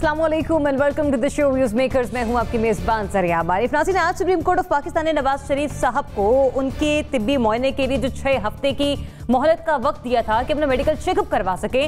अस्सलाम वालेकुम and welcome to the show views makers. मैं हूं आपकी मेजबान सरिया आरिफ। नाज़रीन, आज सुप्रीम कोर्ट ऑफ पाकिस्तान ने नवाज शरीफ साहब को उनके तिब्बी मुआयने के लिए जो 6 हफ्ते की मोहलत का वक्त दिया था कि अपना मेडिकल चेकअप करवा सके,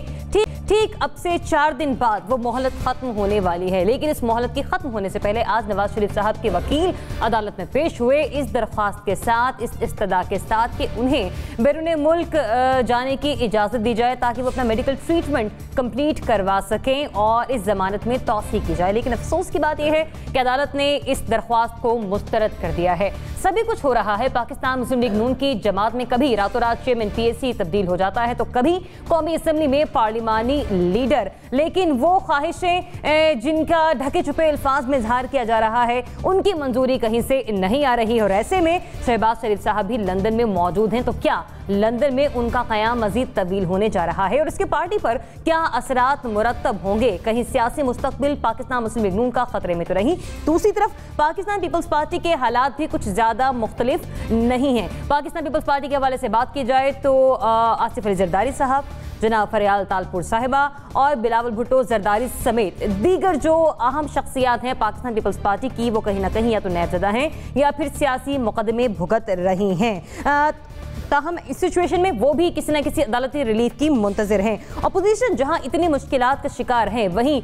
ठीक अब से 4 दिन बाद वो मोहलत खत्म होने वाली है। लेकिन इस मोहलत की खत्म होने से पहले आज नवाज शरीफ साहब के वकील अदालत में पेश हुए इस दरख्वास्त के साथ, इस इस्तदा के साथ कि उन्हें बैरून मुल्क जाने की इजाज़त दी जाए ताकि वो अपना मेडिकल ट्रीटमेंट कंप्लीट करवा सकें और इस जमानत में तौसीक की जाए। लेकिन अफसोस की बात यह है कि अदालत ने इस दरख्वास्त को मुस्तरद कर दिया है। सभी कुछ हो रहा है पाकिस्तान मुस्लिम लीग नून की जमात में, कभी रातों रात चेयरमैन PAC तब्दील हो जाता है तो कभी कौमी असम्बली में पार्लिमानी लीडर। लेकिन वो ख्वाहिशें जिनका ढके छुपे अल्फाज में इजहार किया जा रहा है उनकी मंजूरी कहीं से नहीं आ रही। और ऐसे में शहबाज शरीफ साहब भी लंदन में मौजूद हैं, तो क्या लंदन में उनका क़याम मजीद तब्दील होने जा रहा है और इसके पार्टी पर क्या असरात मुरतब होंगे? कहीं सियासी मुस्तकबिल पाकिस्तान मुस्लिम लीग नून का खतरे में तो नहीं। दूसरी तरफ पाकिस्तान पीपल्स पार्टी के हालात भी कुछ ज्यादा मुख्तलिफ नहीं हैं। पाकिस्तान पीपल्स पार्टी के हवाले से बात की जाए तो आसिफ अली जरदारी साहब, जनाब फरियाल तालपुर साहिबा और बिलावल भुट्टो जरदारी समेत दीगर जो अहम शख्सियात हैं पाकिस्तान पीपल्स पार्टी की, वो कहीं ना कहीं या तो नैबज़दा हैं या फिर सियासी मुकदमे भुगत रही हैं। ताहम इस सिचुएशन में वो भी किसी न किसी अदालती रिलीफ की मुंतज़िर हैं। अपोजिशन जहां इतनी मुश्किलात का शिकार है, वहीं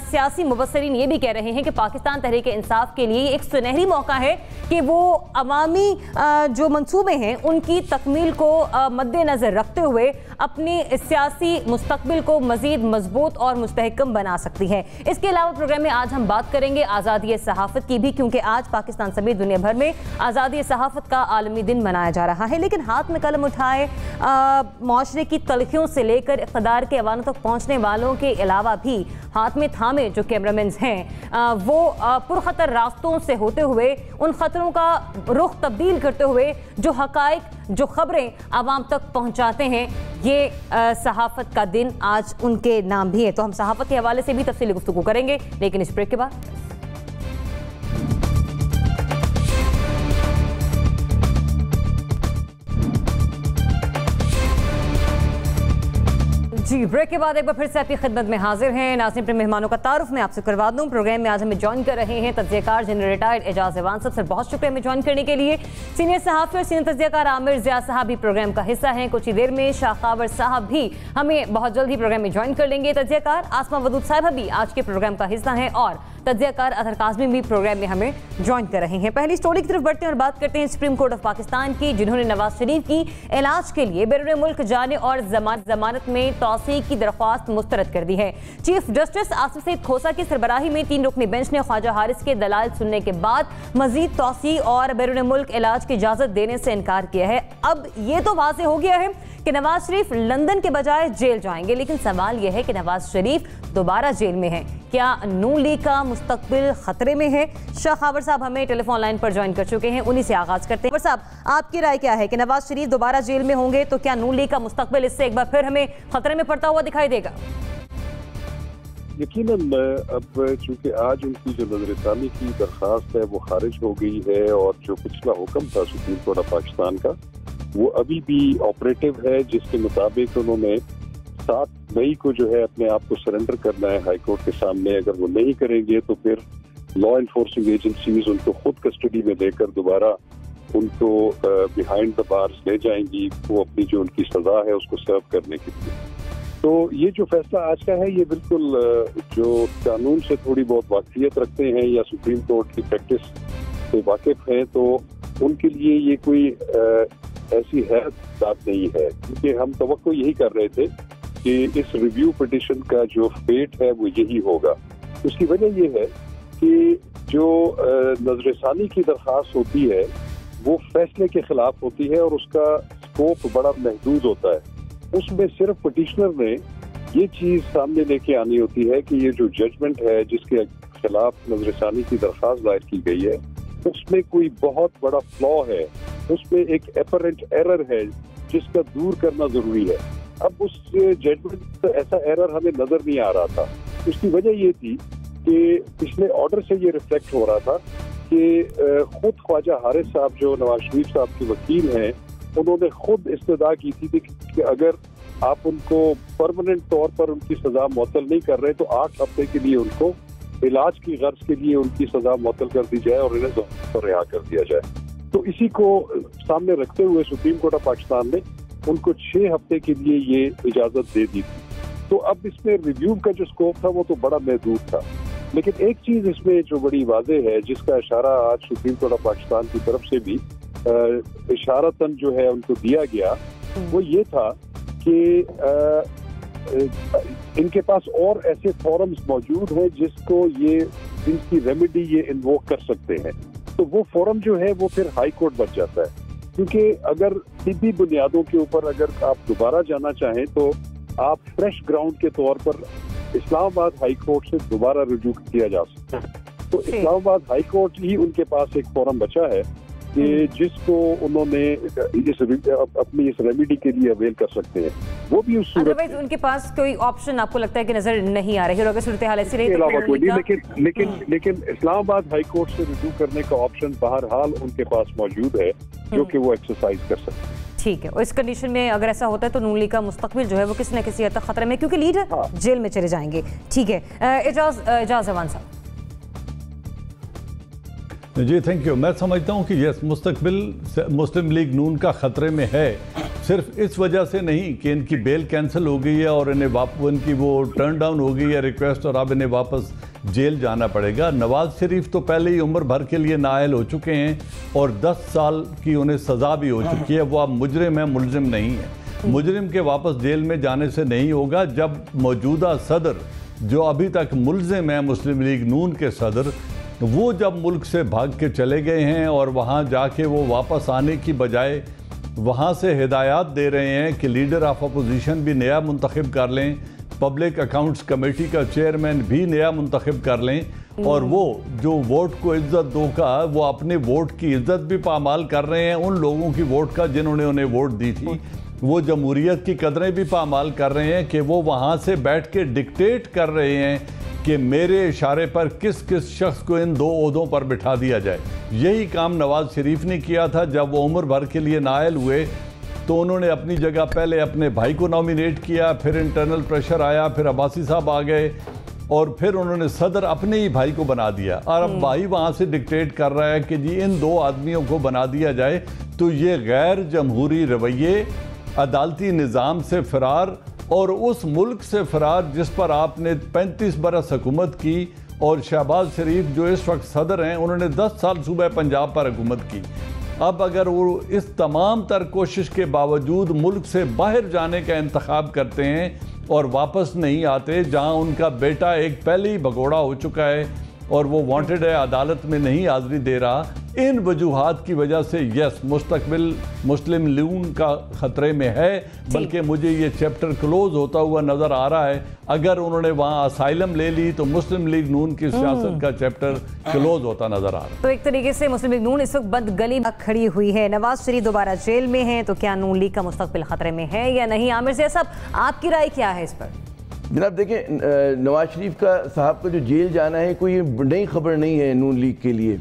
सियासी मुबस्सरीन ये भी कह रहे हैं कि पाकिस्तान तहरीक इंसाफ के लिए एक सुनहरी मौका है कि वो अवामी जो मंसूबे हैं उनकी तकमील को मद्देनज़र रखते हुए अपनी सियासी मुस्तकबिल को मज़ीद मजबूत और मुस्तहकम बना सकती है। इसके अलावा प्रोग्राम में आज हम बात करेंगे आज़ादी सहाफ़त की भी, क्योंकि आज पाकिस्तान समेत दुनिया भर में आज़ादी सहाफ़त का आलमी दिन मनाया जा रहा है। लेकिन हाथ में कलम उठाए माशरे की तलखियों से लेकर इक़्तिदार के ऐवानों तक पहुंचने वालों के अलावा भी हाथ में थामे जो कैमरामैन हैं वो पुरखतर रास्तों से होते हुए उन खतरों का रुख तब्दील करते हुए जो हकाइक, जो खबरें आवाम तक पहुंचाते हैं, ये सहाफ़त का दिन आज उनके नाम भी है। तो हम सहाफ़त के हवाले से भी तफसीली गुफ्तगू करेंगे, लेकिन इस ब्रेक के बाद। जी, ब्रेक के बाद एक बार फिर से आपकी खिदमत में हाजिर हैं। नाज़रीन, अपने मेहमानों का तारुफ मैं आपसे करवा दूं। प्रोग्राम में आज हमें ज्वाइन कर रहे हैं तज्ज़ियाकार जनरल रिटायर्ड एजाज एवान साहब। सर, बहुत शुक्रिया हमें ज्वाइन करने के लिए। सीनियर सहाफ़ी और सीनियर तज्ज़ियाकार आमिर ज़िया साहब भी प्रोग्राम का हिस्सा हैं। कुछ ही देर में शाखावर साहब भी हमें बहुत जल्द ही प्रोग्राम में ज्वाइन कर लेंगे। तज्ज़ियाकार आसमा वदूद साहिबा भी आज के प्रोग्राम का हिस्सा हैं और तज्ज़ियाकार अतहर काज़मी भी प्रोग्राम में हमें ज्वाइन कर रहे हैं। पहली स्टोरी की तरफ बढ़ते हैं और बात करते हैं सुप्रीम कोर्ट ऑफ पाकिस्तान की, जिन्होंने नवाज शरीफ की इलाज के लिए बैरून मुल्क जाने और जमानत में तौसीक की दरख्वास्त मुस्तरद कर दी है। चीफ जस्टिस आसिफ सईद खोसा की सरबराही में 3 रुकनी बेंच ने ख्वाजा हारिस के दलाल सुनने के बाद मजीद तौसीक और बैरून मुल्क इलाज की इजाजत देने से इनकार किया है। अब ये तो वाज़ेह हो गया है कि नवाज शरीफ लंदन के बजाय जेल जाएंगे, लेकिन सवाल यह है कि नवाज शरीफ दोबारा जेल में है। क्या नून लीग का मुस्तकबिल खतरे में है? शाखावर साहब हमें टेलीफोन लाइन पर ज्वाइन कर चुके हैं, उन्हीं से आगाज करते हैं। साहब, आपकी राय क्या है कि नवाज शरीफ दोबारा जेल में होंगे तो क्या नून लीग का मुस्तकबिल इससे एक बार फिर हमें खतरे में पड़ता हुआ दिखाई देगा? यकीनन अब चूंकि आज उनकी जो नजरसानी की दरखास्त है वो खारिज हो गई है और जो पिछला हुक्म था सुप्रीम कोर्ट ऑफ पाकिस्तान का वो अभी भी ऑपरेटिव है, जिसके मुताबिक उन्होंने 7 मई को जो है अपने आप को सरेंडर करना है हाई कोर्ट के सामने। अगर वो नहीं करेंगे तो फिर लॉ इन्फोर्सिंग एजेंसीज उनको खुद कस्टडी में लेकर दोबारा उनको बिहाइंड द बार्स ले जाएंगी, वो अपनी जो उनकी सजा है उसको सर्व करने के लिए। तो ये जो फैसला आज का है ये बिल्कुल जो कानून से थोड़ी बहुत वाकिफियत रखते हैं या सुप्रीम कोर्ट की प्रैक्टिस से वाकिफ हैं तो उनके लिए ये कोई ऐसी हैरत बात नहीं है, क्योंकि हम तवक्को यही कर रहे थे कि इस रिव्यू पिटिशन का जो फेट है वो यही होगा। उसकी वजह ये है कि जो नजरसानी की दरख्वास्त होती है वो फैसले के खिलाफ होती है और उसका स्कोप बड़ा महदूद होता है। उसमें सिर्फ पिटिशनर ने ये चीज सामने लेके आनी होती है कि ये जो जजमेंट है जिसके खिलाफ नजरसानी की दरख्वास्त दायर की गई है उसमें कोई बहुत बड़ा फ्लॉ है, उसमें एक एपरेंट एरर है जिसका दूर करना जरूरी है। अब उस जजमेंट ऐसा एरर हमें नजर नहीं आ रहा था। उसकी वजह ये थी कि पिछले ऑर्डर से ये रिफ्लेक्ट हो रहा था कि खुद ख्वाजा हारिस साहब जो नवाज शरीफ साहब के वकील हैं उन्होंने खुद इस्तदा की थी कि अगर आप उनको परमानेंट तौर पर उनकी सजा मुअत्तल नहीं कर रहे तो 8 हफ्ते के लिए उनको इलाज की गर्ज के लिए उनकी सजा मुअत्तल कर दी जाए और इन्हें पर रिहा कर दिया जाए। तो इसी को सामने रखते हुए सुप्रीम कोर्ट ऑफ पाकिस्तान ने उनको 6 हफ्ते के लिए ये इजाजत दे दी थी। तो अब इसमें रिव्यू का जो स्कोप था वो तो बड़ा महदूद था, लेकिन एक चीज इसमें जो बड़ी वाज़ेह है, जिसका इशारा आज सुप्रीम कोर्ट ऑफ पाकिस्तान की तरफ से भी इशारतन जो है उनको दिया गया, वो ये था कि इनके पास और ऐसे फोरम्स मौजूद हैं जिसको ये जिनकी रेमेडी ये इन्वोक कर सकते हैं। तो वो फोरम जो है वो फिर हाई कोर्ट बच जाता है, क्योंकि अगर तिब्बी बुनियादों के ऊपर अगर आप दोबारा जाना चाहें तो आप फ्रेश ग्राउंड के तौर पर इस्लामाबाद हाई कोर्ट से दोबारा रुजू किया जा सकता है। तो इस्लामाबाद हाई कोर्ट ही उनके पास एक फोरम बचा है कि जिसको उन्होंने अपनी इस रेमेडी के लिए अवेल कर सकते हैं। वो भी उस सूरत में उनके पास कोई ऑप्शन आपको लगता है कि नजर नहीं आ रही है, और अगर सूरत हाल ऐसी रही तो लेकिन इस्लामाबाद हाई कोर्ट से रुजू करने का ऑप्शन बहरहाल उनके पास मौजूद है, जो कि वो एक्सरसाइज कर सकते हैं। ठीक है, और इस कंडीशन में अगर ऐसा होता है तो नून लीग का मुस्तकबिल जो है वो किसी न किसी हद तक खतरे में, क्योंकि लीडर जेल में चले जाएंगे। ठीक है, एजाज जवान साहब। जी थैंक यू। मैं समझता हूँ कि यस, मुस्तकबिल मुस्लिम लीग नून का ख़तरे में है, सिर्फ इस वजह से नहीं कि इनकी बेल कैंसिल हो गई है और इनकी वो टर्न डाउन हो गई है रिक्वेस्ट, और अब इन्हें वापस जेल जाना पड़ेगा। नवाज शरीफ तो पहले ही उम्र भर के लिए नाअहल हो चुके हैं और 10 साल की उन्हें सज़ा भी हो चुकी है। वो अब मुजरिम है, मुलजिम नहीं है। मुजरिम के वापस जेल में जाने से नहीं होगा। जब मौजूदा सदर जो अभी तक मुलजिम है मुस्लिम लीग नून के सदर, वो जब मुल्क से भाग के चले गए हैं और वहाँ जाके वो वापस आने की बजाय वहाँ से हिदायत दे रहे हैं कि लीडर ऑफ अपोजिशन भी नया मुंतखब कर लें, पब्लिक अकाउंट्स कमेटी का चेयरमैन भी नया मुंतखब कर लें, और वो जो वोट को इज्जत दो का वो अपने वोट की इज्जत भी पामाल कर रहे हैं उन लोगों की वोट का जिन्होंने उन्हें वोट दी थी। वो जमहूरियत की कदरें भी पामाल कर रहे हैं कि वो वहाँ से बैठ के डिक्टेट कर रहे हैं कि मेरे इशारे पर किस किस शख्स को इन 2 ओहदों पर बिठा दिया जाए। यही काम नवाज शरीफ ने किया था जब वो उम्र भर के लिए नाअहल हुए, तो उन्होंने अपनी जगह पहले अपने भाई को नॉमिनेट किया, फिर इंटरनल प्रेशर आया, फिर अब्बासी साहब आ गए और फिर उन्होंने सदर अपने ही भाई को बना दिया। और अब भाई वहाँ से डिक्टेट कर रहा है कि जी इन 2 आदमियों को बना दिया जाए। तो ये गैर जमहूरी रवैये, अदालती निज़ाम से फ़रार और उस मुल्क से फ़रार जिस पर आपने 35 बरस हुकूमत की, और शहबाज शरीफ जो इस वक्त सदर हैं उन्होंने 10 साल सूबे पंजाब पर हुकूमत की। अब अगर वो इस तमाम तर कोशिश के बावजूद मुल्क से बाहर जाने का इंतखाब करते हैं और वापस नहीं आते, जहां उनका बेटा एक पहले ही भगोड़ा हो चुका है और वो वांटेड है, अदालत में नहीं हाज़िरी दे रहा, इन वजूहात की वजह से यस, मुस्तकबिल मुस्लिम लीग का ख़तरे में है। बल्कि मुझे ये चैप्टर क्लोज होता हुआ नज़र आ रहा है। अगर उन्होंने वहाँ असाइलम ले ली तो मुस्लिम लीग नून की सियासत का चैप्टर क्लोज होता नज़र आ रहा है। तो एक तरीके से मुस्लिम लीग नून इस वक्त बंद गली में खड़ी हुई है। नवाज शरीफ दोबारा जेल में है, तो क्या नून लीग का मुस्तकबिल ख़तरे में है या नहीं? आमिर ज़ैद साहब, आपकी राय क्या है इस पर? जनाब देखिए, नवाज शरीफ का साहब का जो जेल जाना है कोई नई खबर नहीं है नून लीग के लिए,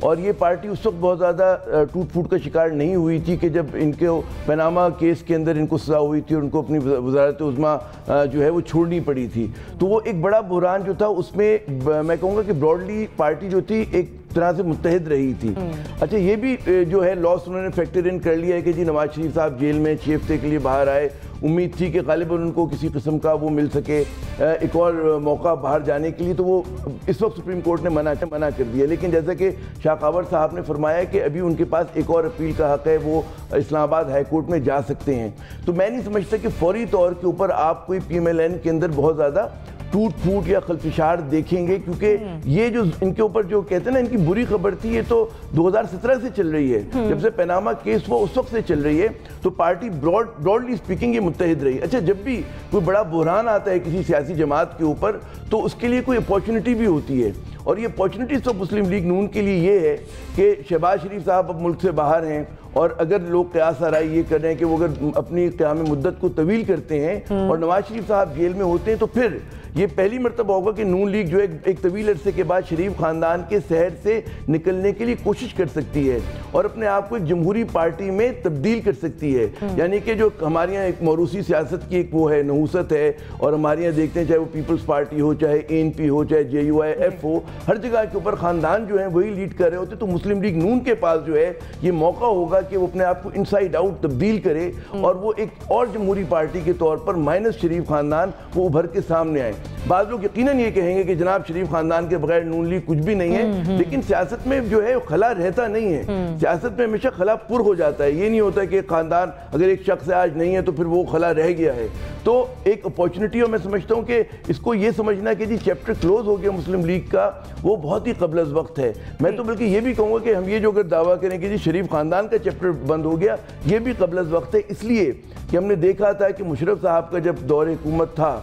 और ये पार्टी उस वक्त बहुत ज़्यादा टूट फूट का शिकार नहीं हुई थी कि जब इनके पनामा केस के अंदर इनको सज़ा हुई थी और उनको अपनी वज़ारत उज़्मा जो है वो छोड़नी पड़ी थी। तो वो एक बड़ा बुहरान जो था उसमें मैं कहूँगा कि ब्रॉडली पार्टी जो थी एक तरह से मुत्तहिद रही थी। अच्छा, ये भी जो है लॉस उन्होंने फैक्टर इन कर लिया है कि जी नवाज शरीफ साहब जेल में 6 हफ्ते के लिए बाहर आए, उम्मीद थी कि गालिबन उनको किसी किस्म का वो मिल सके एक और मौका बाहर जाने के लिए, तो वो इस वक्त सुप्रीम कोर्ट ने मना कर दिया। लेकिन जैसा कि शाकावर साहब ने फरमाया कि अभी उनके पास एक और अपील का हक है, वो इस्लामाबाद हाई कोर्ट में जा सकते हैं। तो मैं नहीं समझता कि फौरी तौर के ऊपर आप कोई PMLN के अंदर बहुत ज़्यादा टूट फूट या खलफिशार देखेंगे, क्योंकि ये जो इनके ऊपर जो कहते हैं ना इनकी बुरी खबर थी, ये तो 2017 से चल रही है, जब से पनामा केस हुआ उस वक्त से चल रही है। तो पार्टी ब्रॉडली स्पीकिंग ये मुत्तहिद रही। अच्छा, जब भी कोई बड़ा बुहरान आता है किसी सियासी जमात के ऊपर तो उसके लिए कोई अपॉर्चुनिटी भी होती है, और ये अपॉर्चुनिटी तो मुस्लिम लीग नून के लिए ये है कि शहबाज शरीफ साहब अब मुल्क से बाहर हैं, और अगर लोग क़यास आराई ये कर रहे हैं कि वो अगर अपनी क़याम मुद्दत को तवील करते हैं और नवाज शरीफ साहब जेल में होते हैं, तो फिर ये पहली मरतबा होगा कि नून लीग जो है एक तवील अरसे के बाद शरीफ खानदान के शहर से निकलने के लिए कोशिश कर सकती है और अपने आप को एक जमहूरी पार्टी में तब्दील कर सकती है। यानी कि जो हमारे यहाँ एक मौरूसी सियासत की एक वो है, नहूसत है, और हमारे यहाँ देखते हैं चाहे वो पीपल्स पार्टी हो, चाहे ANP हो, चाहे JUIF हो, हर जगह के ऊपर खानदान जो है वही लीड कर रहे होते। तो मुस्लिम लीग नून के पास जो है ये मौका होगा कि वो अपने आप को इनसाइड आउट तब्दील करे और वो एक और जमहूरी पार्टी के तौर पर माइनस शरीफ खानदान वो उभर के सामने आए। बाद लोग यकीनन ये कहेंगे कि जनाब शरीफ खानदान के बगैर नून लीग कुछ भी नहीं है, लेकिन सियासत में जो है खला रहता नहीं है। सियासत में हमेशा खला पुर हो जाता है। ये नहीं होता कि खानदान अगर एक शख्स आज नहीं है तो फिर वो खला रह गया है। तो एक अपॉर्चुनिटी, और मैं समझता हूँ कि इसको ये समझना कि जी चैप्टर क्लोज हो गया मुस्लिम लीग का, वो बहुत ही क़ब्ल अज़ वक्त है। मैं तो बल्कि ये भी कहूँगा कि हम ये जो अगर दावा करें कि जी शरीफ खानदान का चैप्टर बंद हो गया, ये भी क़ब्ल अज़ वक्त है, इसलिए कि हमने देखा था कि मुशर्रफ साहब का जब दौर हुकूमत था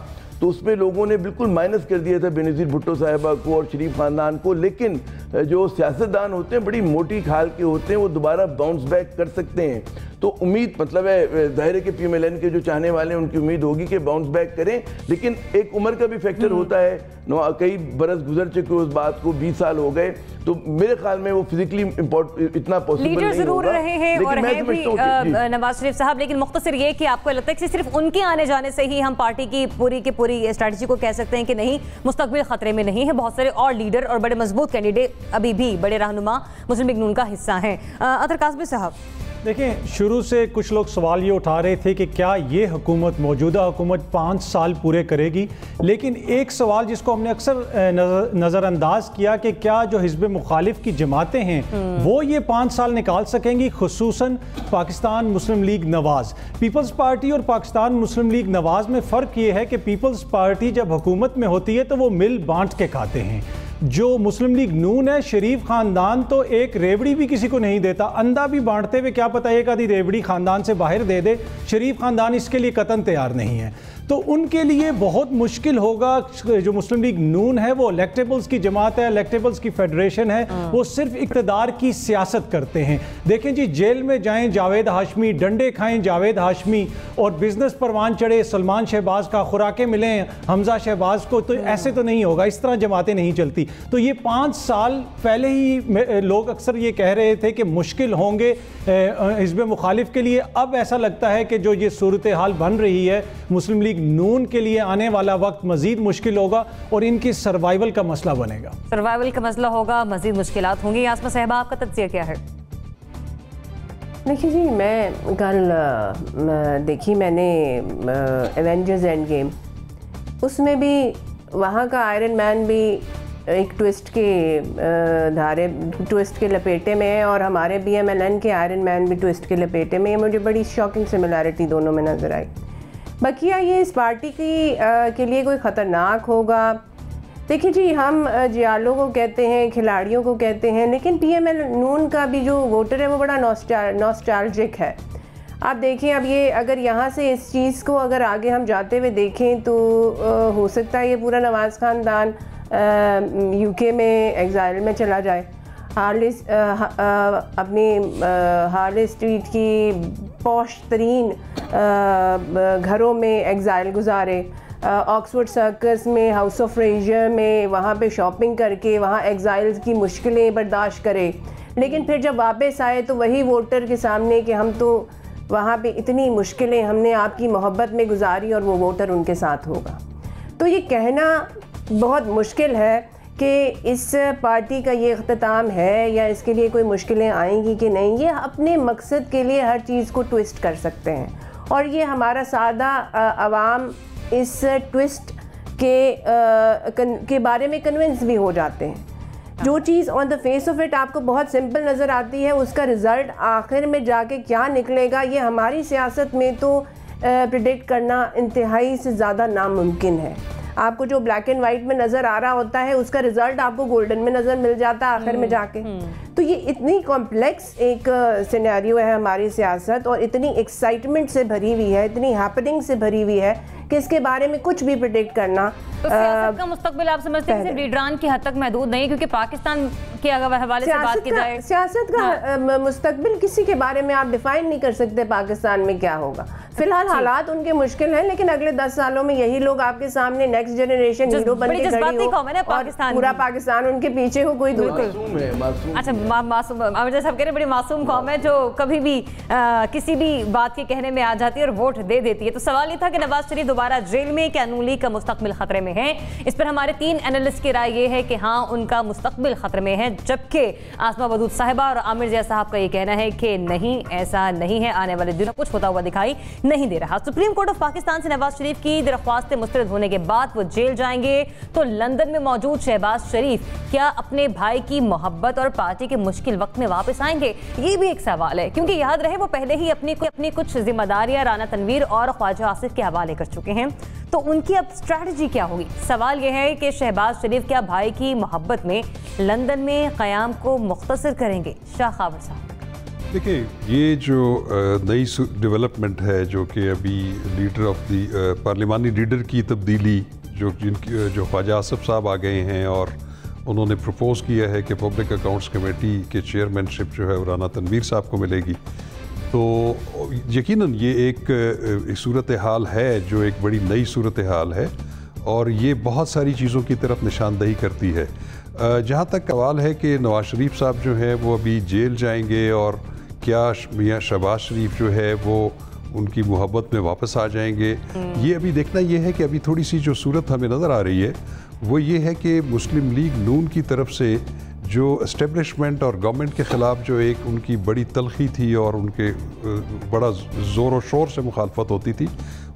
तो उसमें लोगों ने बिल्कुल माइनस कर दिया था बेनज़ीर भुट्टो साहिबा को और शरीफ खानदान को। लेकिन जो सियासतदान होते हैं बड़ी मोटी खाल के होते हैं, वो दोबारा बाउंस बैक कर सकते हैं। तो उम्मीद मतलब है ज़ाहिर है कि PMLN के जो चाहने वाले हैं उनकी उम्मीद होगी कि बाउंस बैक करें, लेकिन एक उम्र का भी फैक्टर होता है। कई बरस गुजर चुके उस बात को, 20 साल हो गए, तो मेरे ख्याल में वो फिजिकली इतना पॉसिबल नहीं जरूर होगा। रहे हैं और हैं भी नवाज शरीफ साहब, लेकिन मुख्तसर ये कि आपको लगता है कि सिर्फ उनके आने जाने से ही हम पार्टी की पूरी स्ट्रैटेजी को कह सकते हैं कि नहीं, मुस्तकबिल खतरे में नहीं है? बहुत सारे और लीडर और बड़े मजबूत कैंडिडेट अभी भी बड़े रहनुमा मुस्लिम लीग नून का हिस्सा हैं। अतर काज़मी साहब, देखें, शुरू से कुछ लोग सवाल ये उठा रहे थे कि क्या ये हुकूमत, मौजूदा हुकूमत 5 साल पूरे करेगी, लेकिन एक सवाल जिसको हमने अक्सर नज़रअंदाज किया कि क्या जो हिज़्ब मुखालिफ की जमातें हैं वो ये 5 साल निकाल सकेंगी, खुसूसन पाकिस्तान मुस्लिम लीग नवाज़। पीपल्स पार्टी और पाकिस्तान मुस्लिम लीग नवाज़ में फ़र्क ये है कि पीपल्स पार्टी जब हुकूमत में होती है तो वो मिल बांट के खाते हैं। जो मुस्लिम लीग नून है, शरीफ खानदान तो एक रेवड़ी भी किसी को नहीं देता, अंडा भी बांटते हुए क्या पता एक आधी रेवड़ी खानदान से बाहर दे दे, शरीफ खानदान इसके लिए कतन तैयार नहीं है। तो उनके लिए बहुत मुश्किल होगा। जो मुस्लिम लीग नून है वो इलेक्टेबल्स की जमात है, इलेक्टेबल्स की फेडरेशन है, वो सिर्फ इक़्तिदार की सियासत करते हैं। देखें जी, जेल में जाएं जावेद हाशमी, डंडे खाएं जावेद हाशमी, और बिजनेस परवान चढ़े सलमान शहबाज का, खुराकें मिलें हमजा शहबाज को, तो ऐसे तो नहीं होगा, इस तरह जमातें नहीं चलती। तो ये 5 साल पहले ही लोग अक्सर ये कह रहे थे कि मुश्किल होंगे हिज़्ब मुखालिफ के लिए। अब ऐसा लगता है कि जो ये सूरत हाल बन रही है मुस्लिम लीग नून के लिए, आने वाला वक्त मजीद मुश्किल होगा और इनकी सर्वाइवल का मसला बनेगा। सर्वाइवल का मसला होगा, मजीद मुश्किलात होंगी। आसमा साहिबा, आपका तज्जिया क्या है? देखिए जी, मैं कल देखी मैंने एवेंजर्स एंड गेम, उसमें भी वहाँ का आयरन मैन भी एक ट्विस्ट के लपेटे में है और हमारे BMLN के आयरन मैन भी ट्विस्ट के लपेटे में है। मुझे बड़ी शॉकिंग सिमिलैरिटी दोनों में नज़र आई। बकिया ये इस पार्टी के लिए कोई ख़तरनाक होगा। देखिए जी, हम जियालों को कहते हैं, खिलाड़ियों को कहते हैं, लेकिन PML नून का भी जो वोटर है वो बड़ा नॉस्टैल्जिक है। आप देखें, अब ये अगर यहाँ से इस चीज़ को अगर आगे हम जाते हुए देखें तो हो सकता है ये पूरा नवाज़ ख़ानदान UK में एग्ज़ाइल में चला जाए। अपनी हार्ले स्ट्रीट की पॉश तरीन घरों में एग्ज़ाइल गुजारे, ऑक्सफोर्ड सर्कस में, हाउस ऑफ फ्रेजर में, वहाँ पे शॉपिंग करके वहाँ एग्ज़ाइल्स की मुश्किलें बर्दाश्त करे, लेकिन फिर जब वापस आए तो वही वोटर के सामने कि हम तो वहाँ पे इतनी मुश्किलें हमने आपकी मोहब्बत में गुजारी, और वो वोटर उनके साथ होगा। तो ये कहना बहुत मुश्किल है कि इस पार्टी का ये इख्तिताम है या इसके लिए कोई मुश्किलें आएंगी कि नहीं। ये अपने मकसद के लिए हर चीज़ को ट्विस्ट कर सकते हैं, और ये हमारा सादा आवाम इस ट्विस्ट के बारे में कन्विंस भी हो जाते हैं। जो चीज़ on the face of it आपको बहुत सिंपल नज़र आती है, उसका रिज़ल्ट आखिर में जाके क्या निकलेगा, ये हमारी सियासत में तो प्रिडिक्ट करना इंतहाई से ज़्यादा नामुमकिन है। आपको जो ब्लैक एंड वाइट में नज़र आ रहा होता है उसका रिजल्ट आपको गोल्डन में नज़र मिल जाता है आखिर में जाके। तो ये इतनी कॉम्प्लेक्स एक सिनेरियो है हमारी सियासत, और इतनी एक्साइटमेंट से भरी हुई है, इतनी हैपनिंग से भरी हुई है कि इसके बारे में कुछ भी प्रिडिक्ट करना। तो सियासत का मुस्तकबिल आप समझते हैं सिर्फ लीडरान की हद तक महदूद नहीं, क्योंकि पाकिस्तान के अगर हवाले से बात की जाए, सियासत का मुस्तकबिल किसी के बारे में आप डिफाइन नहीं कर सकते पाकिस्तान में क्या होगा। फिलहाल हालात उनके मुश्किल हैं, लेकिन अगले 10 सालों में यही लोग आपके सामने नेक्स्ट जनरेशन हीरो बन के खड़ी हो और पूरा पाकिस्तान उनके पीछे हो, कोई दूर अच्छा मासूम अमर साहब कह रहे बड़ी मासूम कौम है जो कभी भी किसी भी बात के कहने में आ जाती है और वोट दे देती है। तो सवाल ये था कि नवाज शरीफ दोबारा जेल में, क्या नून लीग का मुस्तकबिल खतरे में है? इस पर हमारे 3 एनालिस्ट की राय ये है कि हाँ, उनका मुस्तकबिल खतरे में है, जबकि आसमा बदूद साहिबा और आमिर जिया साहब का ये कहना है कि नहीं, ऐसा नहीं है, आने वाले दिनों कुछ होता हुआ दिखाई नहीं दे रहा। सुप्रीम कोर्ट ऑफ पाकिस्तान से नवाज शरीफ की दरख्वास्तें मुस्तरद होने के बाद वो जेल जाएंगे, तो लंदन में मौजूद शहबाज शरीफ क्या अपने भाई की मोहब्बत और पार्टी के मुश्किल वक्त में वापस आएंगे? ये भी एक सवाल है, क्योंकि याद रहे वो पहले ही अपनी कुछ जिम्मेदारियां राना तनवीर और ख्वाजा आसिफ के हवाले कर चुके हैं, तो उनकी अब स्ट्रैटेजी क्या होगी? सवाल यह है कि शहबाज शरीफ क्या भाई की मोहब्बत में लंदन में क़याम को मुख्तसर करेंगे? शाह खावर साहब। देखिए, ये जो नई डेवलपमेंट है, जो कि अभी लीडर ऑफ द पार्लिमानी लीडर की तब्दीली जो ख्वाजा आसिफ साहब आ गए हैं और उन्होंने प्रपोज़ किया है कि पब्लिक अकाउंट्स कमेटी के चेयरमैनशिप जो है वो राना तनवीर साहब को मिलेगी, तो यकीनन ये एक सूरत हाल है जो एक बड़ी नई सूरत हाल है और ये बहुत सारी चीज़ों की तरफ निशानदही करती है। जहाँ तक सवाल है कि नवाज शरीफ साहब जो है वो अभी जेल जाएंगे और क्या मियाँ शहबाज शरीफ जो है वो उनकी मोहब्बत में वापस आ जाएंगे, ये अभी देखना ये है कि अभी थोड़ी सी जो सूरत हमें नज़र आ रही है वो ये है कि मुस्लिम लीग नून की तरफ से जो एस्टेब्लिशमेंट और गवर्नमेंट के ख़िलाफ़ जो एक उनकी बड़ी तलखी थी और उनके बड़ा ज़ोर व शोर से मुखालफत होती थी,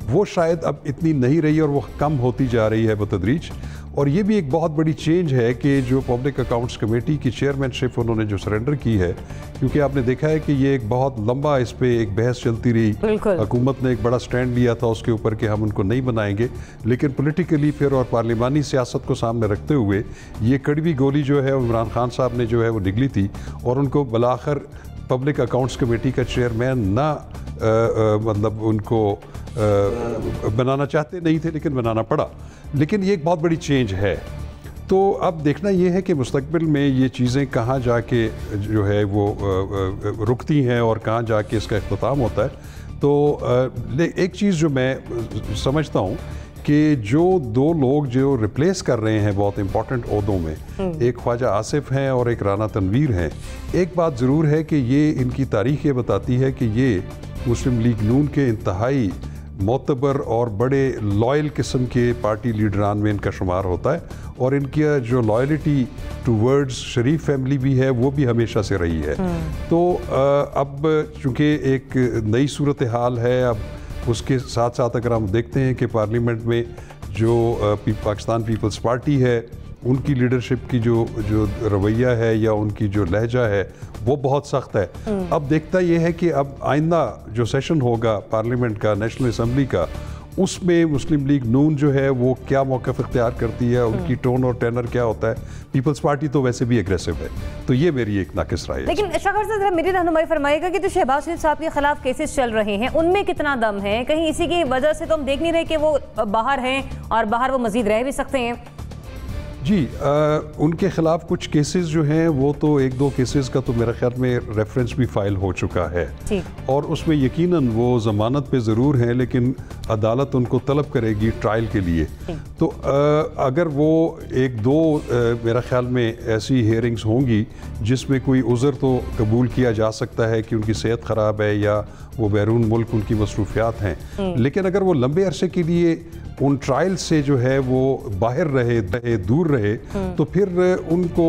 वो शायद अब इतनी नहीं रही और वो कम होती जा रही है बतदरीज। और ये भी एक बहुत बड़ी चेंज है कि जो पब्लिक अकाउंट्स कमेटी की चेयरमैनशिप उन्होंने जो सरेंडर की है, क्योंकि आपने देखा है कि ये एक बहुत लंबा इस पर एक बहस चलती रही, हुकूमत ने एक बड़ा स्टैंड लिया था उसके ऊपर कि हम उनको नहीं बनाएंगे, लेकिन पॉलिटिकली फिर और पार्लिमानी सियासत को सामने रखते हुए ये कड़वी गोली जो है इमरान खान साहब ने जो है वो निगली थी और उनको बलाखिर पब्लिक अकाउंट्स कमेटी का चेयरमैन ना मतलब उनको बनाना चाहते नहीं थे, लेकिन बनाना पड़ा। लेकिन ये एक बहुत बड़ी चेंज है। तो अब देखना ये है कि मुस्तकबिल में ये चीज़ें कहाँ जाके जो है वो रुकती हैं और कहाँ जाके इसका इख्तिताम होता है। तो एक चीज़ जो मैं समझता हूँ कि जो 2 लोग जो रिप्लेस कर रहे हैं बहुत इंपॉर्टेंट ओहदों में, एक ख्वाजा आसिफ हैं और एक राना तनवीर हैं, एक बात ज़रूर है कि ये इनकी तारीख़ ये बताती है कि ये मुस्लिम लीग नून के इंतहाई मोतबर और बड़े लॉयल किस्म के पार्टी लीडरान में इनका शुमार होता है और इनकी जो लॉयल्टी टूवर्ड्स शरीफ फैमिली भी है वो भी हमेशा से रही है। तो अब चूँकि एक नई सूरत हाल है, अब उसके साथ साथ अगर हम देखते हैं कि पार्लियामेंट में जो पाकिस्तान पीपल्स पार्टी है उनकी लीडरशिप की जो रवैया है या उनकी जो लहजा है वो बहुत सख्त है। अब देखता ये है कि अब आइंदा जो सेशन होगा पार्लियामेंट का, नेशनल असम्बली का, उसमें मुस्लिम लीग नून जो है वो क्या मौक़िफ़ इख्तियार करती है, उनकी टोन और टेनर क्या होता है। पीपल्स पार्टी तो वैसे भी एग्रेसिव है, तो ये मेरी एक नाकिस राय है। लेकिन शाकर साहब, जरा मेरी रहनुमाई फरमाइएगा कि जो शहबाज शरीफ साहब के खिलाफ केसेस चल रहे हैं उनमें कितना दम है? कहीं इसी की वजह से तो हम देख नहीं रहे कि वो बाहर हैं और बाहर वो मजीद रह भी सकते हैं। जी, उनके ख़िलाफ़ कुछ केसेस जो हैं वो तो 1-2 केसेस का तो मेरे ख्याल में रेफरेंस भी फ़ाइल हो चुका है और उसमें यकीनन वो ज़मानत पे ज़रूर हैं, लेकिन अदालत उनको तलब करेगी ट्रायल के लिए। तो अगर वो 1-2 मेरा ख्याल में ऐसी हेयरिंग्स होंगी जिसमें कोई उज़र तो कबूल किया जा सकता है कि उनकी सेहत ख़राब है या वो बैरून मुल्क उनकी मसरूफियात हैं, लेकिन अगर वो लंबे अरसे के लिए उन ट्रायल से जो है वो बाहर रहे, दूर रहे, तो फिर उनको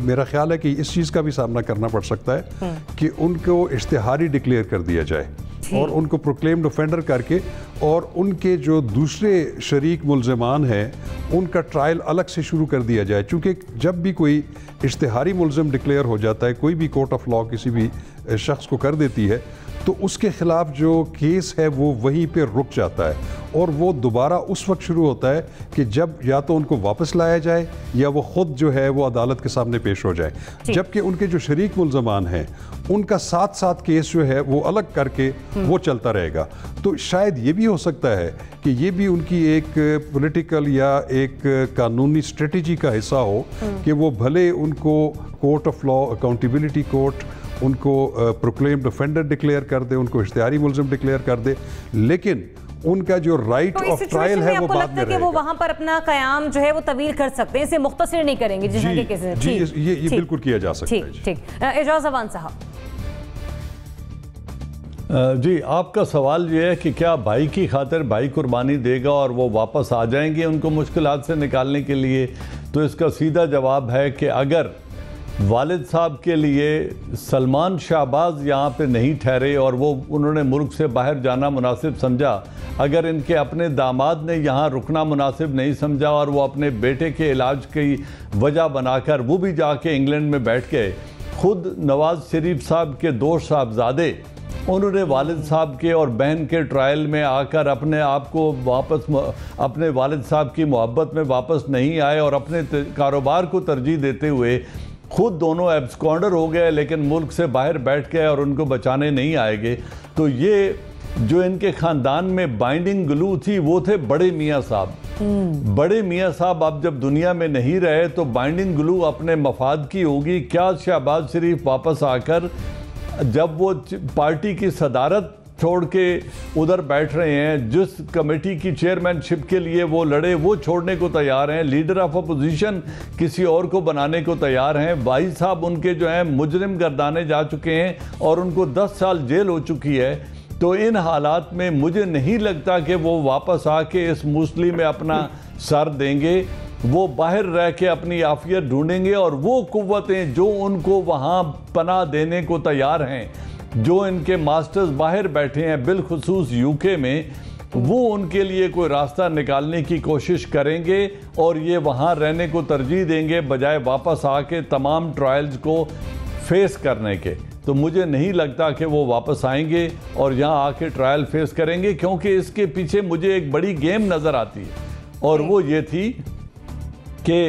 मेरा ख्याल है कि इस चीज़ का भी सामना करना पड़ सकता है कि उनको इश्तिहारी डिक्लेयर कर दिया जाए और उनको प्रोक्लेम्ड ऑफेंडर करके और उनके जो दूसरे शरीक मुल्ज़मान हैं उनका ट्रायल अलग से शुरू कर दिया जाए। चूँकि जब भी कोई इश्तिहारी मुल्ज़म डिक्लेयर हो जाता है, कोई भी कोर्ट ऑफ लॉ किसी भी शख्स को कर देती है, तो उसके ख़िलाफ़ जो केस है वो वहीं पे रुक जाता है और वो दोबारा उस वक्त शुरू होता है कि जब या तो उनको वापस लाया जाए या वो ख़ुद जो है वो अदालत के सामने पेश हो जाए, जबकि उनके जो शरीक मुल्ज़मान हैं उनका साथ साथ केस जो है वो अलग करके वो चलता रहेगा। तो शायद ये भी हो सकता है कि ये भी उनकी एक पॉलिटिकल या एक कानूनी स्ट्रेटजी का हिस्सा हो कि वो भले उनको court of law accountability court उनको प्रोक्लेम्ड ऑफेंडर डिक्लेयर कर दे, उनको इश्तिहारी मुल्ज़िम डिक्लेयर कर दे, लेकिन उनका जो राइट ऑफ ट्रायल है वो बाद में रहेगा। वो वहां पर अपना कयाम जो है वो तवील कर सकते हैं, इसे मुख्तसर नहीं करेंगे जिस तरह के केसेस। जी, ये बिल्कुल किया जा सकता है। ठीक, एजाज अवान साहब। जी, आपका सवाल ये है कि क्या भाई की खातिर भाई कुर्बानी देगा और वो वापस आ जाएंगे उनको मुश्किलात से निकालने के लिए? तो इसका सीधा जवाब है कि अगर वालिद साहब के लिए सलमान शाहबाज यहाँ पे नहीं ठहरे और वो उन्होंने मुल्क से बाहर जाना मुनासिब समझा, अगर इनके अपने दामाद ने यहाँ रुकना मुनासिब नहीं समझा और वो अपने बेटे के इलाज की वजह बनाकर वो भी जाके इंग्लैंड में बैठ गए, खुद नवाज शरीफ साहब के दो साहबजादे उन्होंने वालिद साहब के और बहन के ट्रायल में आकर अपने आप को वापस अपने वालिद साहब की मोहब्बत में वापस नहीं आए और अपने कारोबार को तरजीह देते हुए खुद दोनों एब्सकॉन्डर हो गए, लेकिन मुल्क से बाहर बैठ गए और उनको बचाने नहीं आएंगे। तो ये जो इनके ख़ानदान में बाइंडिंग ग्लू थी वो थे बड़े मियाँ साहब। बड़े मियाँ साहब अब जब दुनिया में नहीं रहे तो बाइंडिंग ग्लू अपने मफाद की होगी। क्या शहबाज शरीफ वापस आकर जब वो पार्टी की सदारत छोड़ के उधर बैठ रहे हैं, जिस कमेटी की चेयरमैनशिप के लिए वो लड़े वो छोड़ने को तैयार हैं, लीडर ऑफ अपोजिशन किसी और को बनाने को तैयार हैं, भाई साहब उनके जो हैं मुजरिम गर्दाने जा चुके हैं और उनको 10 साल जेल हो चुकी है। तो इन हालात में मुझे नहीं लगता कि वो वापस आके इस मूसली में अपना सर देंगे। वो बाहर रह के अपनी आफियत ढूंढेंगे और वो कुव्वतें जो उनको वहाँ पनाह देने को तैयार हैं, जो इनके मास्टर्स बाहर बैठे हैं बिलखुसूस यूके में, वो उनके लिए कोई रास्ता निकालने की कोशिश करेंगे और ये वहाँ रहने को तरजीह देंगे बजाय वापस आके तमाम ट्रायल्स को फेस करने के। तो मुझे नहीं लगता कि वो वापस आएंगे और यहाँ आके ट्रायल फेस करेंगे, क्योंकि इसके पीछे मुझे एक बड़ी गेम नज़र आती है और वो ये थी कि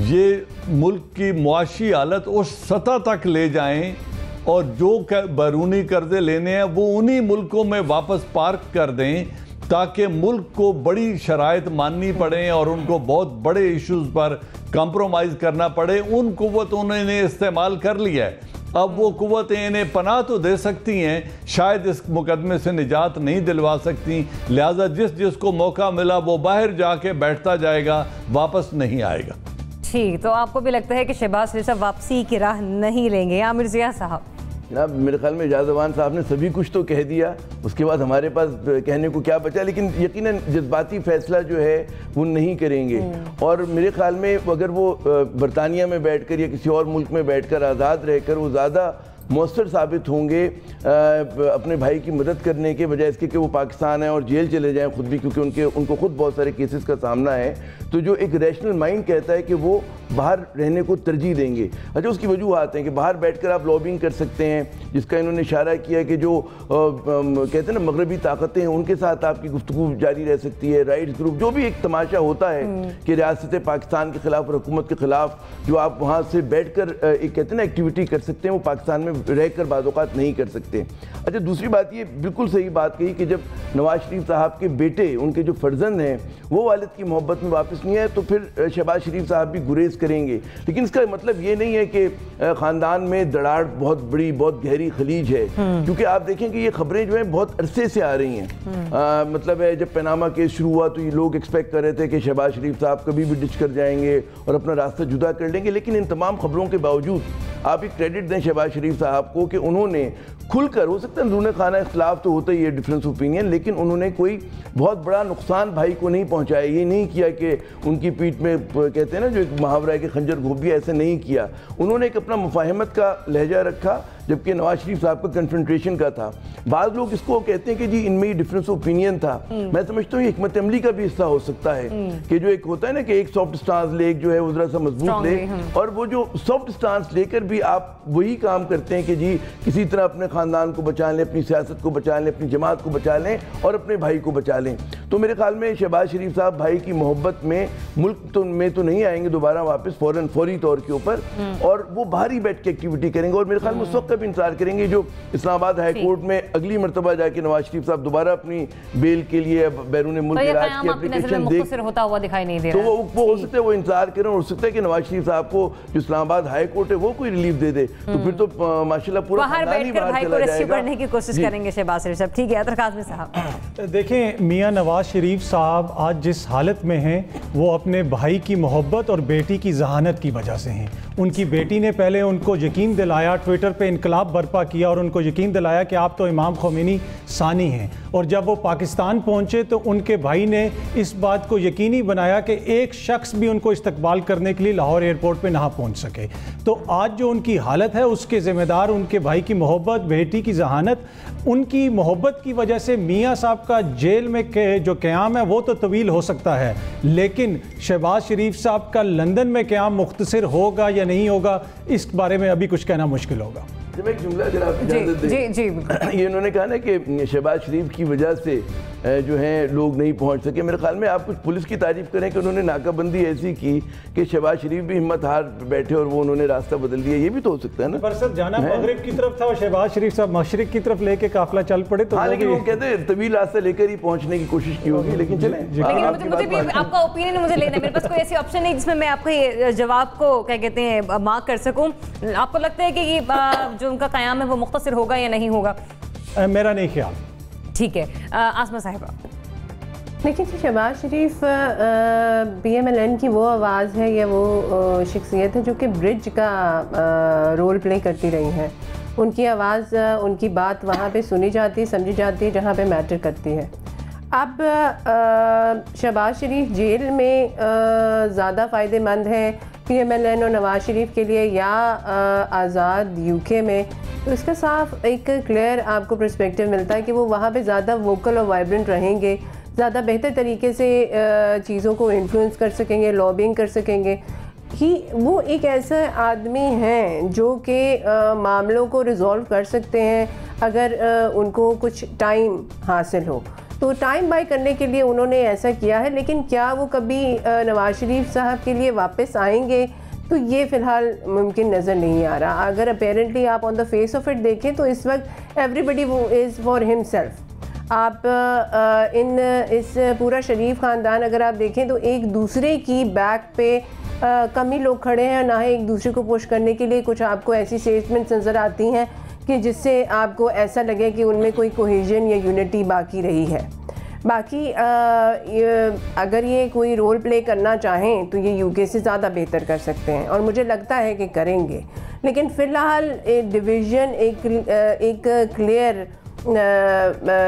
ये मुल्क की मुआशी हालत उस सतह तक ले जाएं और जो बैरूनी कर्जे लेने हैं वो उन्हीं मुल्कों में वापस पार्क कर दें, ताकि मुल्क को बड़ी शराइत माननी पड़े और उनको बहुत बड़े इश्यूज़ पर कंप्रोमाइज़ करना पड़े। उन कुव्वतों ने इस्तेमाल कर लिया है, अब वो कुव्वतें इन्हें पनाह तो दे सकती हैं, शायद इस मुकदमे से निजात नहीं दिलवा सकती। लिहाजा जिसको मौका मिला वो बाहर जाके बैठता जाएगा, वापस नहीं आएगा। ठीक, तो आपको भी लगता है कि शहबाज शरीफ साहब वापसी की राह नहीं लेंगे? आमिर ज़िया साहब। जनाब, मेरे ख्याल में एजाज अवान साहब ने सभी कुछ तो कह दिया, उसके बाद हमारे पास कहने को क्या बचा। लेकिन यकीनन जज्बाती फैसला जो है वो नहीं करेंगे और मेरे ख्याल में अगर वो बरतानिया में बैठकर या किसी और मुल्क में बैठकर आज़ाद रहकर वो ज़्यादा मौसर साबित होंगे अपने भाई की मदद करने के बजाय इसके कि वो पाकिस्तान है और जेल चले जाएं खुद भी, क्योंकि उनको खुद बहुत सारे केसेस का सामना है। तो जो एक रैशनल माइंड कहता है कि वो बाहर रहने को तरजीह देंगे। अच्छा, उसकी वजूहत हैं कि बाहर बैठकर आप लॉबिंग कर सकते हैं, जिसका इन्होंने इशारा किया कि जो कहते हैं ना मगरबी ताकतें हैं उनके साथ आपकी गुफ्तगू जारी रह सकती है। राइट्स ग्रुप जो भी एक तमाशा होता है कि रियासत पाकिस्तान के ख़िलाफ़ और हुकूमत के ख़िलाफ़ जो आप वहाँ से बैठ कर एक कहते हैं ना एक्टिविटी कर सकते हैं, वो पाकिस्तान में रहकर बाज़-औक़ात नहीं कर सकते। अच्छा, दूसरी बात ये बिल्कुल सही बात कही कि जब नवाज शरीफ साहब के बेटे, उनके जो फर्जंद हैं, वो वालिद की मोहब्बत में वापस नहीं आए तो फिर शहबाज शरीफ साहब भी गुरेज करेंगे। लेकिन इसका मतलब ये नहीं है कि ख़ानदान में दरार बहुत बड़ी, बहुत गहरी खलीज है, क्योंकि आप देखें कि ये खबरें जो हैं बहुत अरसे से आ रही हैं। मतलब है जब पनामा केस शुरू हुआ तो ये लोग एक्सपेक्ट कर रहे थे कि शहबाज शरीफ साहब कभी भी डिच कर जाएंगे और अपना रास्ता जुदा कर लेंगे। लेकिन इन तमाम खबरों के बावजूद आप एक क्रेडिट दें शहबाज शरीफ साहब को कि उन्होंने खुलकर, हो सकता है अंदरूनी खाना इख्तिलाफ तो होता ही है, डिफरेंस ओपिनियन, लेकिन उन्होंने कोई बहुत बड़ा नुकसान भाई को नहीं पहुंचाया। ये नहीं किया कि उनकी पीठ में कहते हैं ना जो एक मुहावरा है कि खंजर घोंपिया, ऐसे नहीं किया। उन्होंने एक अपना मुफाहमत का लहजा रखा जबकि नवाज शरीफ साहब का कन्फ्रंट्रेशन का था। बाद लोग इसको कहते हैं कि जी इनमें डिफरेंस ओपिनियन था। मैं समझता हूँ ये हिकमत अमली का भी हिस्सा हो सकता है कि जो एक होता है ना कि एक सॉफ्ट स्टांस ले, एक जो है वो जरा सा मजबूत ले, और वो जो सॉफ्ट स्टांस लेकर भी आप वही काम करते हैं कि जी किसी तरह अपने खानदान को बचा लें, अपनी सियासत को बचा लें, अपनी जमात को बचा लें और अपने भाई को बचा लें। तो मेरे ख्याल में शहबाज शरीफ साहब भाई की मोहब्बत में मुल्क में तो नहीं आएंगे दोबारा वापस फौरी तौर के ऊपर, और वो बाहर ही बैठ के एक्टिविटी करेंगे। और मेरे ख्याल में उस वक्त का भी इंतजार करेंगे जो इस्लामाबाद हाई कोर्ट में अगली मरतबा जाके नवाज शरीफ साहब दोबारा अपनी बेल के लिए बैरून मुल्क इलाज की एप्लीकेशन देख होता हुआ दिखाई नहीं दे रहा, तो वो हो सकता है वो इंतजार करें। और हो सकता है कि नवाज शरीफ साहब को जो इस्लामाबाद हाई कोर्ट है वो कोई रिलीफ दे दे, तो फिर तो माशाल्लाह पूरा बाहर बैठकर भाई को रेस्क्यू करने की कोशिश करेंगे शहबाज शरीफ साहब। ठीक है अतर काज़मी साहब, देखें मियां नवाज शरीफ साहब आज जिस हालत में हैं वो अपने भाई की मोहब्बत और बेटी की जहानत की वजह से हैं। उनकी बेटी ने पहले उनको यकीन दिलाया, ट्विटर पे इनकलाब बर्पा किया और उनको यकीन दिलाया कि आप तो इमाम खोमेनी सानी हैं, और जब वो पाकिस्तान पहुंचे तो उनके भाई ने इस बात को यकीनी बनाया कि एक शख्स भी उनको इस्तकबाल करने के लिए लाहौर एयरपोर्ट पे ना पहुंच सके। तो आज जो उनकी हालत है उसके ज़िम्मेदार उनके भाई की मोहब्बत, बेटी की जहानत। उनकी मोहब्बत की वजह से मियाँ साहब का जेल में जो क़याम है वो तो तवील हो सकता है, लेकिन शहबाज शरीफ साहब का लंदन में क़याम मुख्तसर होगा या नहीं होगा इस बारे में अभी कुछ कहना मुश्किल होगा। जब एक जुमला जरा इजाज़त दें, ये उन्होंने कहा ना कि शहबाज शरीफ की वजह से जो है लोग नहीं पहुंच सके। मेरे ख्याल में आप कुछ पुलिस की तारीफ करें कि उन्होंने नाकाबंदी ऐसी की कि शहबाज शरीफ भी हिम्मत हार बैठे और वो उन्होंने रास्ता बदल दिया, ये भी तो हो सकता है ना। पर सर जाना मगरिब की तरफ था और शहबाज शरीफ साहब मशरिक की तरफ लेके काफिला चल पड़े, तो हाँ, लेकिन वो कहते हैं तवील रास्ता लेकर ही पहुंचने की कोशिश की होगी। लेकिन चले, मुझे भी आपका ओपिनियन मुझे लेना है, मेरे पास कोई ऐसी ऑप्शन नहीं जिसमें मैं आपके ये जवाब को क्या कहते हैं मार्क कर सकूं। आपको लगता है कि ये जो उनका क़याम है वो मुख्तसर होगा या नहीं होगा? मेरा नहीं ख्याल। ठीक है आसमा साहिबा, देखिए शहबाज शरीफ PMLN की वो आवाज़ है या वो शख्सियत है जो कि ब्रिज का रोल प्ले करती रही है। उनकी आवाज़, उनकी बात वहाँ पे सुनी जाती है, समझी जाती है जहाँ पे मैटर करती है। अब शहबाज शरीफ जेल में ज़्यादा फ़ायदेमंद है PMLN और नवाज शरीफ के लिए या आज़ाद UK में, तो इसका साफ एक क्लियर आपको पर्सपेक्टिव मिलता है कि वो वहाँ पे ज़्यादा वोकल और वाइब्रेंट रहेंगे, ज़्यादा बेहतर तरीके से चीज़ों को इन्फ्लुएंस कर सकेंगे, लॉबिंग कर सकेंगे। कि वो एक ऐसा आदमी हैं जो कि मामलों को रिजॉल्व कर सकते हैं अगर उनको कुछ टाइम हासिल हो। तो टाइम बाय करने के लिए उन्होंने ऐसा किया है, लेकिन क्या वो कभी नवाज शरीफ साहब के लिए वापस आएंगे तो ये फ़िलहाल मुमकिन नज़र नहीं आ रहा। अगर अपेरेंटली आप on the face of it देखें तो इस वक्त एवरीबडी वो इज़ फॉर हिमसेल्फ। आप इस पूरा शरीफ ख़ानदान अगर आप देखें तो एक दूसरे की बैक पे कम ही लोग खड़े हैं, ना ही एक दूसरे को पुश करने के लिए कुछ आपको ऐसी स्टेटमेंट्स नज़र आती हैं कि जिससे आपको ऐसा लगे कि उनमें कोई कोहेजन या यूनिटी बाकी रही है। बाकी अगर ये कोई रोल प्ले करना चाहें तो ये UK से ज़्यादा बेहतर कर सकते हैं और मुझे लगता है कि करेंगे। लेकिन फ़िलहाल एक डिवीज़न, एक क्लियर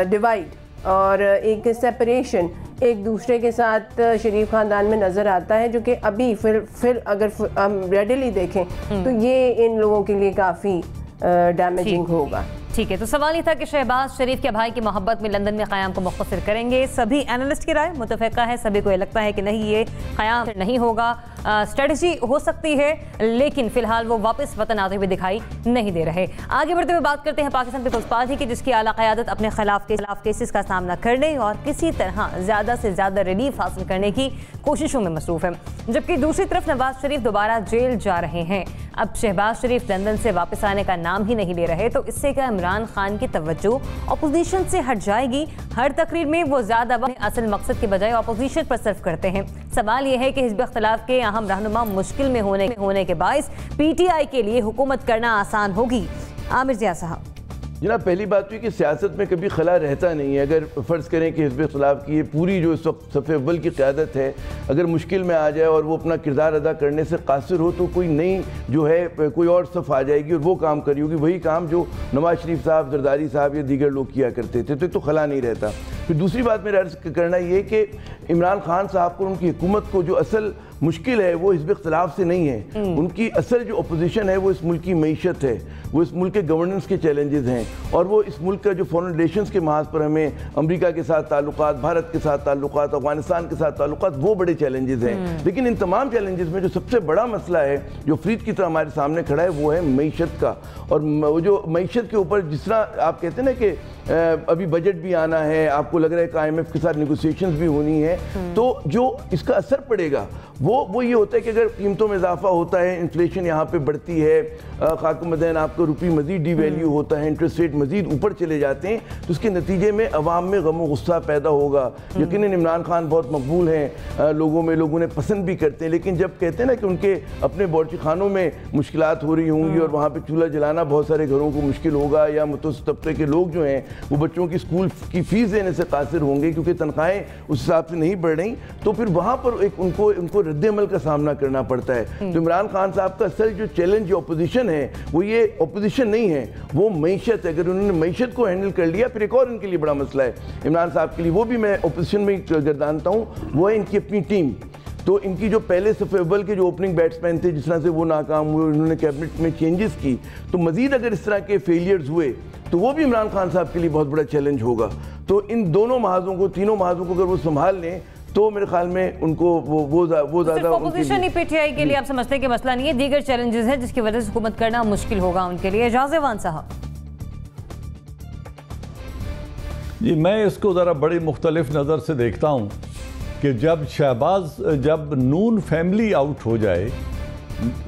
डिवाइड और एक सेपरेशन एक दूसरे के साथ शरीफ ख़ानदान में नज़र आता है, जो कि अभी फिर अगर हम रेडीली देखें तो ये इन लोगों के लिए काफ़ी डैमेजिंग होगा। ठीक है, तो सवाल ये था कि शहबाज शरीफ के भाई की मोहब्बत में लंदन में क़याम को मुख्तसर करेंगे। सभी एनालिस्ट की राय मुतफ़िक़ा है, सभी को ये लगता है कि नहीं, ये क़याम नहीं होगा। स्ट्रेटजी हो सकती है लेकिन फिलहाल वो वापस वतन आते हुए दिखाई नहीं दे रहे। आगे बढ़ते हुए बात करते हैं पाकिस्तान पीपल्स पार्टी की, जिसकी आला क़यादत अपने खिलाफ केसेस का सामना करने और किसी तरह ज़्यादा से ज़्यादा रिलीफ हासिल करने की कोशिशों में मसरूफ़ है। जबकि दूसरी तरफ नवाज शरीफ दोबारा जेल जा रहे हैं। अब शहबाज शरीफ लंदन से वापस आने का नाम ही नहीं ले रहे, तो इससे क्या इमरान खान की तवज्जो अपोजिशन से हट जाएगी? हर तकरीर में वो ज़्यादा असल मकसद के बजाय अपोजिशन पर सर्व करते हैं। सवाल यह है कि हिज़्ब इख्तिलाफ के अहम रहनुमा मुश्किल में होने के बायस PTI के लिए हुकूमत करना आसान होगी। आमिर जिया साहब। जनाब, पहली बात हुई कि सियासत में कभी खला रहता नहीं है। अगर फ़र्ज़ करें कि हिज़्ब इख्तिलाफ की ये पूरी जो इस वक्त सफ़े अव्वल की क़यादत है अगर मुश्किल में आ जाए और वो अपना किरदार अदा करने से कासिर हो, तो कोई नई जो है कोई और सफ़ आ जाएगी और वो काम करी होगी, वही काम जो नवाज शरीफ साहब, जरदारी साहब या दीगर लोग किया करते थे, तो खला नहीं रहता। फिर दूसरी बात मेरा अर्ज़ करना ये कि इमरान खान साहब को, उनकी हुकूमत को जो असल मुश्किल है वो हिज़्ब इख्तिलाफ से नहीं है। उनकी असल जो अपोजिशन है वो इस मुल्क की मईशत है, वो इस मुल्क के गवर्नेंस के चैलेंजेस हैं, और वो इस मुल्क का जो फॉरेन रिलेशंस के महाज पर हमें अमेरिका के साथ ताल्लुकात, भारत के साथ ताल्लुकात, अफगानिस्तान के साथ ताल्लुकात, वो बड़े चैलेंजेस हैं। लेकिन इन तमाम चैलेंजेस में जो सबसे बड़ा मसला है जो फरीद की तरह हमारे सामने खड़ा है वो है मईशत का। और वो जो मईशत के ऊपर जिस तरह आप कहते हैं ना कि अभी बजट भी आना है, आपको लग रहा है कि IMF के साथ नेगोशिएशंस भी होनी है, तो जो इसका असर पड़ेगा वो ये होता है कि अगर कीमतों में इजाफा होता है, इन्फ्लेशन यहाँ पे बढ़ती है, खाकमदैन आपका रुपये मजीद डिवैल्यू होता है, इंटरेस्ट रेट मजीद ऊपर चले जाते हैं, तो उसके नतीजे में अवाम में गम व गुस्सा पैदा होगा। यकीनन इमरान खान बहुत मकबूल हैं लोगों में, लोग उन्हें पसंद भी करते हैं, लेकिन जब कहते हैं ना कि उनके अपने बावर्ची खानों में मुश्किलात हो रही होंगी और वहाँ पर चूल्हा जलाना बहुत सारे घरों को मुश्किल होगा, या मुतवस्सित तबके के लोग जो हैं वो बच्चों की स्कूल की फ़ीस देने से कासिर होंगे क्योंकि तनख्वाहें उस हिसाब से नहीं बढ़ रही, तो फिर वहाँ पर एक उनको रद्द-ए-अमल का सामना करना पड़ता है। तो इमरान खान साहब का असल जो चैलेंज जो अपोजिशन है वो ये अपोजिशन नहीं है, वो मईशत है। अगर उन्होंने मईशत को हैंडल कर लिया, फिर एक और इनके लिए बड़ा मसला है इमरान साहब के लिए, वो भी मैं अपोजिशन में गर्दानता हूँ, वो है इनकी अपनी टीम। तो इनकी जो पहले सफ़े अव्वल के जो ओपनिंग बैट्समैन थे, जिस तरह से वो नाकाम हुए, उन्होंने कैबिनेट में चेंजेस की, तो मजीद अगर इस तरह के फेलियर्स हुए तो वो भी इमरान खान साहब के लिए बहुत बड़ा चैलेंज होगा। तो इन दोनों महाजों को, तीनों महाजों को अगर वो संभाल लें तो मेरे ख्याल में उनको वो ज़्यादा अपोजिशन ही PTI के लिए आप समझते हैं कि मसला नहीं है, दीगर चैलेंजेस है जिसकी वजह से हुकूमत करना मुश्किल होगा उनके लिए। एजाज़ साहब जी, मैं इसको ज़रा बड़ी मुख्तलिफ नज़र से देखता हूँ कि जब नून फैमिली आउट हो जाए,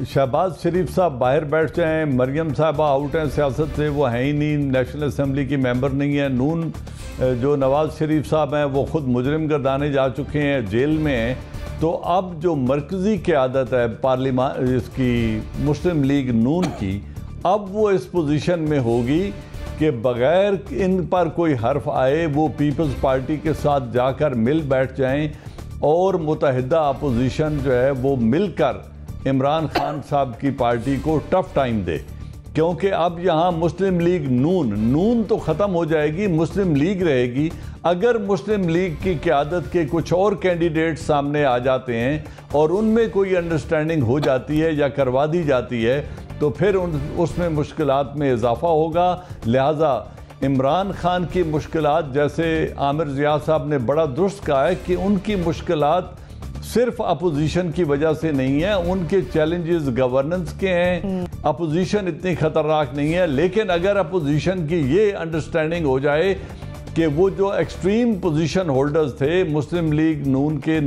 शहबाज शरीफ साहब बाहर बैठ जाएं, मरियम साहबा आउट हैं सियासत से, वो हैं ही नहीं, नेशनल असम्बली की मेंबर नहीं है, नून जो नवाज़ शरीफ साहब हैं वो ख़ुद मुजरिम गर्दाने जा चुके हैं, जेल में हैं, तो अब जो मरकज़ी क़यादत है पार्लियामान इसकी मुस्लिम लीग नून की, अब वो इस पोजीशन में होगी कि बग़ैर इन पर कोई हर्फ आए वो पीपल्स पार्टी के साथ जाकर मिल बैठ जाएं और मुतहदा अपोजिशन जो है वो मिलकर इमरान खान साहब की पार्टी को टफ टाइम दे। क्योंकि अब यहाँ मुस्लिम लीग नून तो ख़त्म हो जाएगी, मुस्लिम लीग रहेगी। अगर मुस्लिम लीग की क़यादत के कुछ और कैंडिडेट सामने आ जाते हैं और उनमें कोई अंडरस्टैंडिंग हो जाती है या करवा दी जाती है तो फिर उसमें मुश्किलात में इजाफा होगा। लिहाजा इमरान खान की मुश्किलात, जैसे आमिर ज़िया साहब ने बड़ा दुरुस्त कहा है कि उनकी मुश्किलात सिर्फ अपोजिशन की वजह से नहीं है, उनके चैलेंजेस गवर्नेंस के हैं। अपोजिशन इतनी ख़तरनाक नहीं है, लेकिन अगर अपोजिशन की ये अंडरस्टैंडिंग हो जाए कि वो जो एक्सट्रीम पोजीशन होल्डर्स थे मुस्लिम लीग नून के,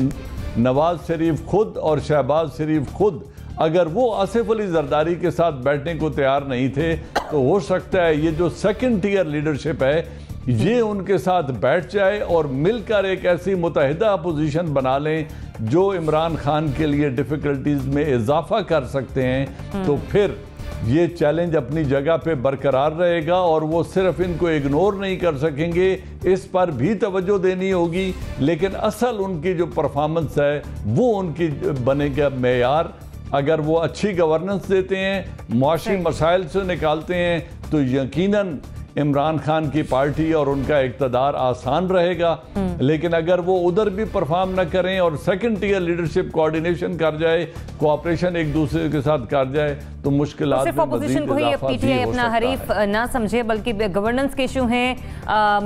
नवाज शरीफ खुद और शहबाज शरीफ खुद, अगर वो आसिफ अली जरदारी के साथ बैठने को तैयार नहीं थे तो हो सकता है ये जो सेकंड टियर लीडरशिप है ये उनके साथ बैठ जाए और मिलकर एक ऐसी मुतहदा अपोजिशन बना लें जो इमरान खान के लिए डिफ़िकल्टीज़ में इजाफा कर सकते हैं। तो फिर ये चैलेंज अपनी जगह पे बरकरार रहेगा और वो सिर्फ इनको इग्नोर नहीं कर सकेंगे, इस पर भी तवज्जो देनी होगी। लेकिन असल उनकी जो परफॉर्मेंस है वो उनकी बनेगा मेयार। अगर वो अच्छी गवर्नेंस देते हैं, मुआशी मसाइल से निकालते हैं, तो यकीनन इमरान खान की पार्टी और उनका इक़्तिदार आसान रहेगा। लेकिन अगर वो उधर भी परफॉर्म न करें और सेकंड टियर लीडरशिप कोऑर्डिनेशन कर जाए, कोऑपरेशन एक दूसरे के साथ कर जाए, तो मुश्किलात सिर्फ अपोजिशन को ही PTI अपना हरीफ ना समझे, बल्कि गवर्नेंस के इशू हैं,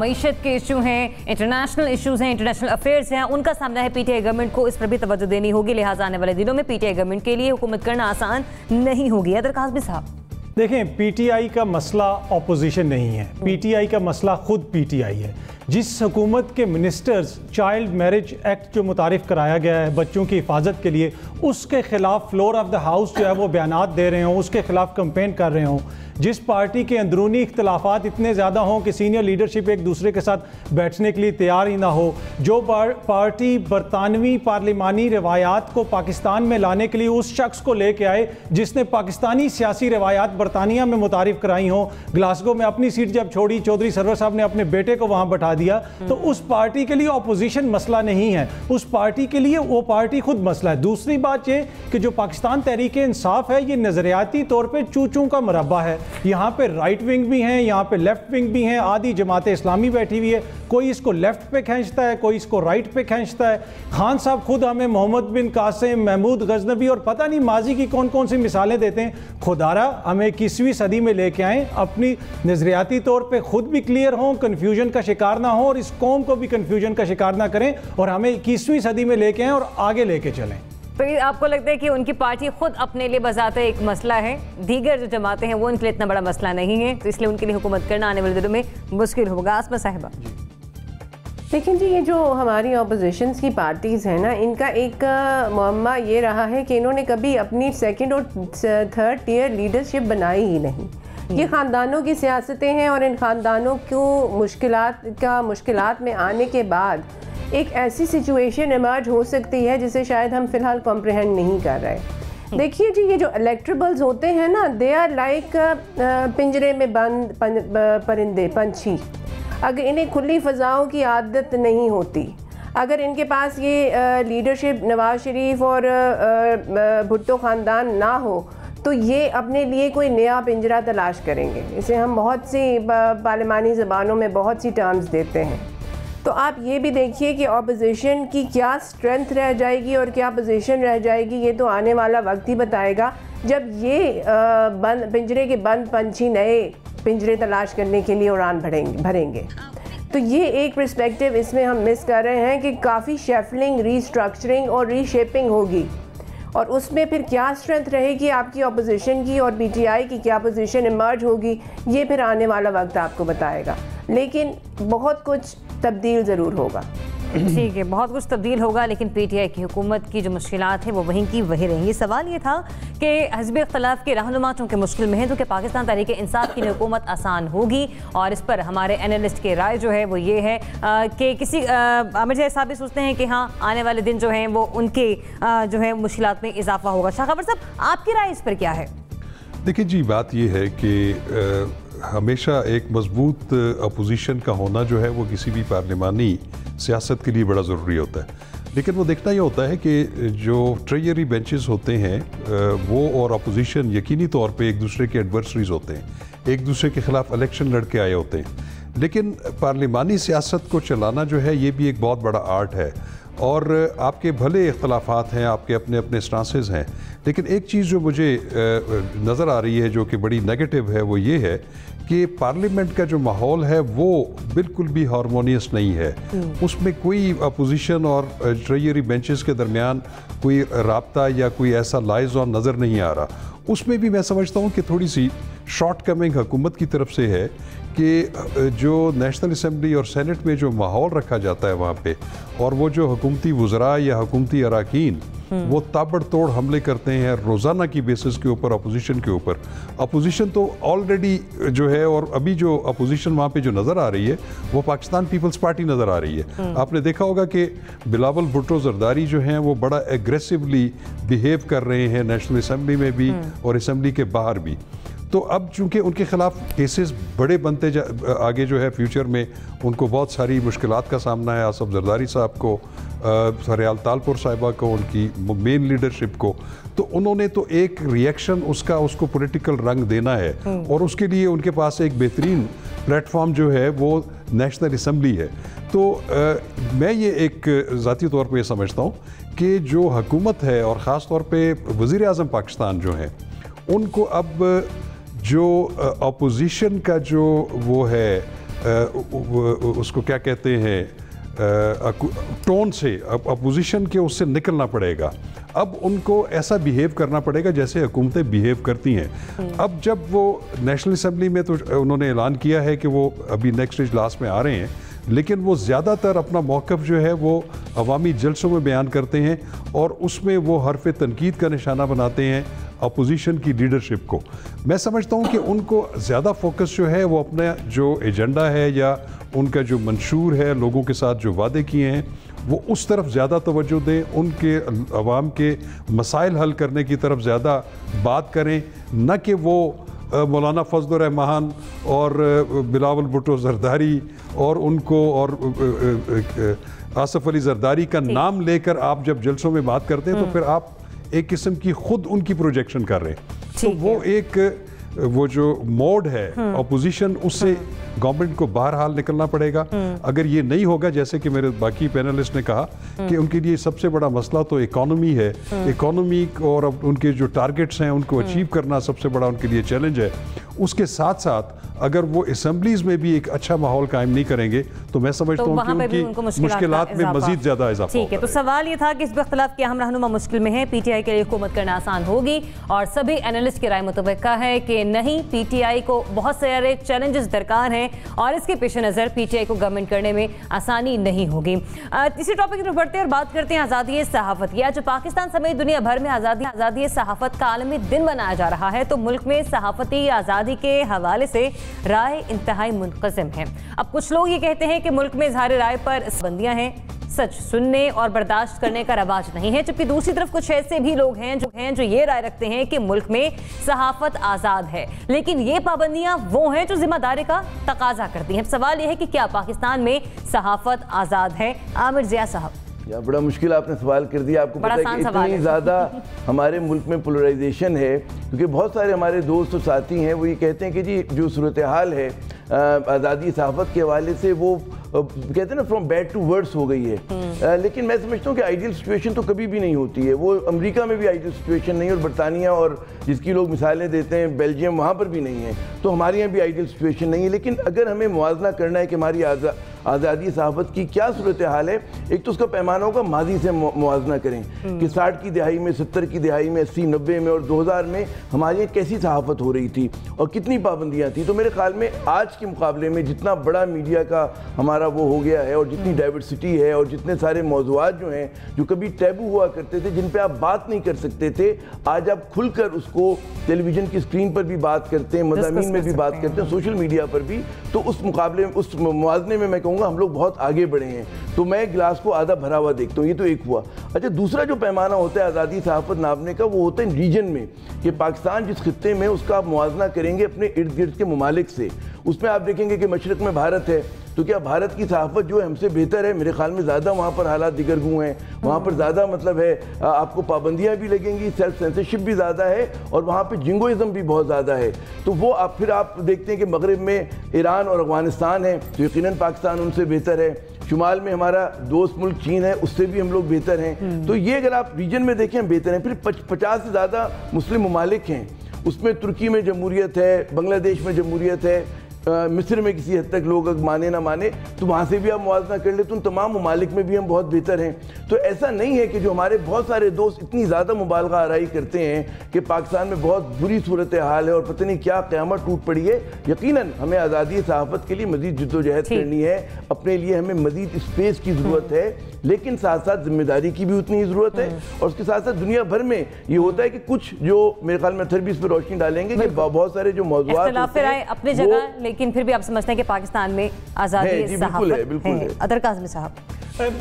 मईशत के इशू हैं, इंटरनेशनल इशूज़ हैं, इंटरनेशनल अफेयर्स हैं, उनका सामना है PTI गवर्नमेंट को, इस पर भी तवज्जो देनी होगी। लिहाजा आने वाले दिनों में PTI गवर्नमेंट के लिए हुकूमत करना आसान नहीं होगी। अदर काज़मी साहब देखें, PTI का मसला अपोजिशन नहीं है, PTI का मसला खुद PTI है। जिस हुकूमत के मिनिस्टर्स चाइल्ड मैरिज एक्ट जो मुतारिफ कराया गया है बच्चों की हिफाजत के लिए, उसके खिलाफ फ्लोर ऑफ द हाउस जो है वो बयानात दे रहे हों, उसके खिलाफ कंपेन कर रहे हों, जिस पार्टी के अंदरूनी इख्तलाफात इतने ज़्यादा हों कि सीनियर लीडरशिप एक दूसरे के साथ बैठने के लिए तैयार ही ना हो, जो पार्टी बरतानवी पार्लिमानी रवायात को पाकिस्तान में लाने के लिए उस शख्स को लेके आए जिसने पाकिस्तानी सियासी रवायात बरतानिया में मुतारिफ कराई हों, ग्लासगो में अपनी सीट जब छोड़ी, चौधरी सरवर साहब ने अपने बेटे को वहाँ बैठा दिया, तो उस पार्टी के लिए अपोजिशन मसला नहीं है, उस पार्टी के लिए वो पार्टी खुद मसला है। दूसरी बात ये कि जो पाकिस्तान तहरीक इंसाफ है ये नज़रियाती तौर पर चू चू का मरबा है, यहाँ पे राइट विंग भी हैं, यहाँ पे लेफ्ट विंग भी हैं, आधी जमात इस्लामी बैठी हुई है, कोई इसको लेफ्ट पे खींचता है, कोई इसको राइट पे खींचता है। खान साहब खुद हमें मोहम्मद बिन कासिम, महमूद गजनबी और पता नहीं माजी की कौन कौन सी मिसालें देते हैं। खुदारा हमें 21वीं सदी में लेके आएँ, अपनी नज़रियाती तौर पे खुद भी क्लियर हों, कन्फ्यूजन का शिकार ना हो और इस कौम को भी कन्फ्यूजन का शिकार ना करें और हमें 21वीं सदी में लेके आएँ और आगे लेके चलें। तो आपको लगता है कि उनकी पार्टी खुद अपने लिए बजाते एक मसला है, दीगर जो जमाते हैं वो उनके लिए इतना बड़ा मसला नहीं है, तो इसलिए उनके लिए हुकूमत करना आने वाले दिनों में मुश्किल होगा? आसमा साहिबा। लेकिन जी ये जो हमारी ऑपोजिशन की पार्टीज़ हैं ना, इनका एक मुअम्मा ये रहा है कि इन्होंने कभी अपनी सेकंड और थर्ड टियर लीडरशिप बनाई ही नहीं। ये ख़ानदानों की सियासतें हैं और इन ख़ानदानों को मुश्किलात में आने के बाद एक ऐसी सिचुएशन इमर्ज हो सकती है जिसे शायद हम फ़िलहाल कॉम्प्रहेंड नहीं कर रहे। देखिए जी, ये जो इलेक्ट्रेबल्स होते हैं ना, दे आर लाइक पिंजरे में बंद परिंदे, पंछी। अगर इन्हें खुली फ़ज़ाओं की आदत नहीं होती, अगर इनके पास ये लीडरशिप नवाज शरीफ और भुट्टो ख़ानदान ना हो तो ये अपने लिए कोई नया पिंजरा तलाश करेंगे। इसे हम बहुत सी पार्लिमानी ज़बानों में बहुत सी टर्म्स देते हैं। तो आप ये भी देखिए कि ऑपोजिशन की क्या स्ट्रेंथ रह जाएगी और क्या पोजीशन रह जाएगी, ये तो आने वाला वक्त ही बताएगा, जब ये पिंजरे के बंद पंछी नए पिंजरे तलाश करने के लिए उड़ान भरेंगे। तो ये एक पर्सपेक्टिव इसमें हम मिस कर रहे हैं कि काफ़ी शेफलिंग, रीस्ट्रक्चरिंग और रीशेपिंग होगी और उसमें फिर क्या स्ट्रेंथ रहेगी आपकी ऑपोजिशन की और पीटीआई की क्या पोजीशन इमर्ज होगी, ये फिर आने वाला वक्त आपको बताएगा। लेकिन बहुत कुछ तब्दील ज़रूर होगा। ठीक है, बहुत कुछ तब्दील होगा, लेकिन पीटीआई की हुकूमत की जो मुश्किलात हैं वो वहीं की वहीं रहेंगी। सवाल ये था कि हिज़्ब इख्तिलाफ के रहनुमा चूँकि मुश्किल में है, तो क्या पाकिस्तान तहरीक इंसाफ की हुकूमत आसान होगी? और इस पर हमारे एनालिस्ट के राय जो है वो ये है कि किसी आमिर जैसा साहब भी सोचते हैं कि हाँ आने वाले दिन जो हैं वो उनके जो है मुश्किलात में इजाफा होगा। शाह खबर साहब, आपकी राय इस पर क्या है? देखिए जी, बात ये है कि हमेशा एक मजबूत अपोजिशन का होना जो है वो किसी भी पार्लिमानी सियासत के लिए बड़ा ज़रूरी होता है। लेकिन वो देखना ये होता है कि जो ट्रेजरी बेंचेस होते हैं वो और अपोजिशन यकीनी तौर पे एक दूसरे के एडवर्सरीज होते हैं, एक दूसरे के ख़िलाफ़ इलेक्शन लड़के आए होते हैं। लेकिन पार्लिमानी सियासत को चलाना जो है ये भी एक बहुत बड़ा आर्ट है और आपके भले इख्तलाफात हैं, आपके अपने अपने स्टांसेस हैं, लेकिन एक चीज़ जो मुझे नज़र आ रही है जो कि बड़ी नेगेटिव है वो ये है कि पार्लियामेंट का जो माहौल है वो बिल्कुल भी हारमोनियस नहीं है। उसमें कोई अपोजिशन और ट्रेजरी बेंचेस के दरमियान कोई राब्ता या कोई ऐसा लाइज ऑन नज़र नहीं आ रहा। उसमें भी मैं समझता हूँ कि थोड़ी सी शॉर्ट कमिंग हुकूमत की तरफ से है कि जो नेशनल असम्बली और सेनेट में जो माहौल रखा जाता है वहाँ पे, और वो जो हुकूमती वज़रा या हुकूमती अराकीन वो ताबड़तोड़ हमले करते हैं रोज़ाना की बेसिस के ऊपर अपोजिशन के ऊपर। अपोजिशन तो ऑलरेडी जो है, और अभी जो अपोजिशन वहाँ पे जो नज़र आ रही है वो पाकिस्तान पीपल्स पार्टी नज़र आ रही है। आपने देखा होगा कि बिलावल भुट्टो जरदारी जो हैं वो बड़ा एग्रेसिवली बिहेव कर रहे हैं नेशनल असम्बली में भी और असम्बली के बाहर भी। तो अब चूंकि उनके खिलाफ केसेस बड़े बनते आगे जो है फ्यूचर में उनको बहुत सारी मुश्किलात का सामना है। आसफ जरदारी साहब को, सरियाल तालपुर साहिबा को, उनकी मेन लीडरशिप को, तो उन्होंने तो एक रिएक्शन उसको पॉलिटिकल रंग देना है और उसके लिए उनके पास एक बेहतरीन प्लेटफॉर्म जो है वो नेशनल असम्बली है। तो मैं ये एक ज़ाती तौर पे समझता हूँ कि जो हुकूमत है और ख़ास तौर पे वज़ीर आज़म पाकिस्तान जो हैं उनको अब जो अपोजिशन का जो वो है उसको क्या कहते हैं टोन से, अपोजिशन के उससे निकलना पड़ेगा। अब उनको ऐसा बिहेव करना पड़ेगा जैसे हुकूमतें बिहेव करती हैं। अब जब वो नेशनल असम्बली में तो उन्होंने ऐलान किया है कि वो अभी नेक्स्ट इजलास में आ रहे हैं, लेकिन वो ज़्यादातर अपना मौक़िफ़ जो है वो अवामी जलसों में बयान करते हैं और उसमें वो हरफ तनकीद का निशाना बनाते हैं अपोजिशन की लीडरशिप को। मैं समझता हूँ कि उनको ज़्यादा फोकस जो है वो अपना जो एजेंडा है या उनका जो मंशूर है, लोगों के साथ जो वादे किए हैं, वो उस तरफ ज़्यादा तवज्जो दें, उनके अवाम के मसाइल हल करने की तरफ ज़्यादा बात करें, न कि वो मौलाना फजल रहमान और बिलावल भुट्टो जरदारी और उनको और आसफ अली जरदारी का नाम लेकर आप जब जलसों में बात करते हैं तो फिर आप एक किस्म की खुद उनकी प्रोजेक्शन कर रहे हैं। तो वो एक वो जो मोड है अपोजिशन, उससे गवर्नमेंट को बहरहाल निकलना पड़ेगा। अगर ये नहीं होगा, जैसे कि मेरे बाकी पैनलिस्ट ने कहा कि उनके लिए सबसे बड़ा मसला तो इकोनॉमी है, इकोनॉमी और उनके जो टारगेट्स हैं उनको अचीव करना सबसे बड़ा उनके लिए चैलेंज है। उसके साथ साथ अगर वो असेंबलीज में भी एक अच्छा माहौल कायम नहीं करेंगे तो मैं समझता हूँ कि उनकी मुश्किलात में मजीद ज्यादा इजाफा। ठीक है, तो सवाल ये था कि इस इख्तिलाफ के हम रहनुमा मुश्किल में है, पीटीआई के लिए हुकूमत करना आसान होगी, और सभी एनालिस्ट की राय मुताबिक है कि नहीं, पीटीआई को बहुत सारे चैलेंजेस दरकार हैं और इसके पेश नज़र पीटीआई को गवर्नमेंट करने में आसानी नहीं होगी। इसी टॉपिक की तरफ बढ़ते हैं और बात करते हैं आज़ादी सहाफ़त की। आज पाकिस्तान समेत दुनिया भर में आज़ादी सहाफ़त का आलमी दिन मनाया जा रहा है, तो मुल्क में सहाफ़ती आज़ादी के हवाले से राय इंतहाई मुनक़सिम है। अब कुछ लोग ये कहते हैं कि मुल्क में इज़हार राय पर पाबंदियां हैं, सच सुनने और बर्दाश्त करने का रवाज नहीं है, जबकि दूसरी तरफ कुछ ऐसे भी लोग हैं जो ये राय रखते हैं कि मुल्क में सहाफ़त आज़ाद है, लेकिन ये पाबंदियां वो हैं जो जिम्मेदारी का तकाजा करती हैं। सवाल ये है कि क्या पाकिस्तान में सहाफ़त आज़ाद है? आमिर ज़िया साहब, या बड़ा मुश्किल आपने सवाल कर दिया। आपको पता है कि इतनी ज़्यादा हमारे मुल्क में पोलराइजेशन है, क्योंकि बहुत सारे हमारे दोस्त और साथी हैं वो ये कहते हैं कि जी जो सूरत हाल है आज़ादी सहाफ़त के हवाले से वो कहते हैं ना फ्रॉम बैड टू वर्ड्स हो गई है। लेकिन मैं समझता हूँ कि आइडियल सिचुएशन तो कभी भी नहीं होती है। वो अमेरिका में भी आइडियल सिचुएशन नहीं है, और बरतानिया और जिसकी लोग मिसालें देते हैं बेल्जियम, वहाँ पर भी नहीं है। तो हमारे यहाँ भी आइडियल सिचुएशन नहीं है। लेकिन अगर हमें मुआवजा करना है कि हमारी आज़ादी सहाफ़त की क्या सूरत हाल है, एक तो उसका पैमाना होगा माजी से मुआवजा करें कि 60 की दिहाई में, 70 की दिहाई में, 80, 90 में और 2000 में हमारे यहाँ कैसी सहाफ़त हो रही थी और कितनी पाबंदियाँ थी। तो मेरे ख्याल में आज के मुकाबले में जितना बड़ा मीडिया का हमारा वो हो गया है, और जितनी डाइवर्सिटी है, और जितने सारे मौज़ूआत जो हैं जो कभी टैबू हुआ करते थे, जिन पे आप बात नहीं कर सकते थे, आज आप खुलकर उसको टेलीविज़न की स्क्रीन पर भी बात करते हैं, मज़ामीन में भी बात करते हैं, सोशल मीडिया पर भी। तो उस मुकाबले में, उस मुवाज़ने में मैं कहूँगा हम लोग बहुत आगे बढ़े हैं। तो मैं गिलास को आधा भरा हुआ देखता हूँ। ये तो एक हुआ। अच्छा, दूसरा जो पैमाना होता है आज़ादी सहाफ़त नापने का, वो होता है रीजन में, कि पाकिस्तान जिस खित्ते में, उसका आप मुआवजा करेंगे अपने इर्द गिर्द के ममालिक से। उसमें आप देखेंगे कि मशरक़ में भारत है, तो क्या भारत की सहाफ़त जो है हमसे बेहतर है? मेरे ख्याल में ज़्यादा वहाँ पर हालात दिगरगू हैं, वहाँ पर ज़्यादा मतलब है आपको पाबंदियाँ भी लगेंगी, सेल्फ सेंसरशिप भी ज़्यादा है, और वहाँ पर जिंगोइज़म भी बहुत ज़्यादा है। तो वो फिर आप देखते हैं कि मगरब में ईरान और अफ़गानिस्तान है, तो यकीनन पाकिस्तान उनसे बेहतर है। शुमाल में हमारा दोस्त मुल्क चीन है, उससे भी हम लोग बेहतर हैं। तो ये अगर आप रीजन में देखें हम बेहतर हैं। फिर 50 से ज़्यादा मुस्लिम ममालिक हैं, उसमें तुर्की में जमहूरियत है, बांग्लादेश में जमहूरियत है, मिस्र में किसी हद तक लोग अगर माने ना माने तो वहाँ से भी आप मुआवजा कर ले, तो उन तमाम ममालिक में भी हम बहुत बेहतर हैं। तो ऐसा नहीं है कि जो हमारे बहुत सारे दोस्त इतनी ज़्यादा मुबालगा आराई करते हैं कि पाकिस्तान में बहुत बुरी सूरत हाल है और पता नहीं क्या क़यामत टूट पड़ी है। यकीनन हमें आज़ादी सहाफ़त के लिए मज़ीद जद्दोजहद करनी है, अपने लिए हमें मज़ीद स्पेस की ज़रूरत है, लेकिन साथ साथ जिम्मेदारी की भी उतनी ही ज़रूरत है। और उसके साथ साथ दुनिया भर में ये होता है कि कुछ जो मेरे ख्याल में अथर भी इस पर रोशनी डालेंगे कि बहुत सारे जो मौज़ूआत अपनी जगह, लेकिन फिर भी आप समझते हैं कि पाकिस्तान में आज़ादी सहाफ़त है। अदर काज़मी साहब,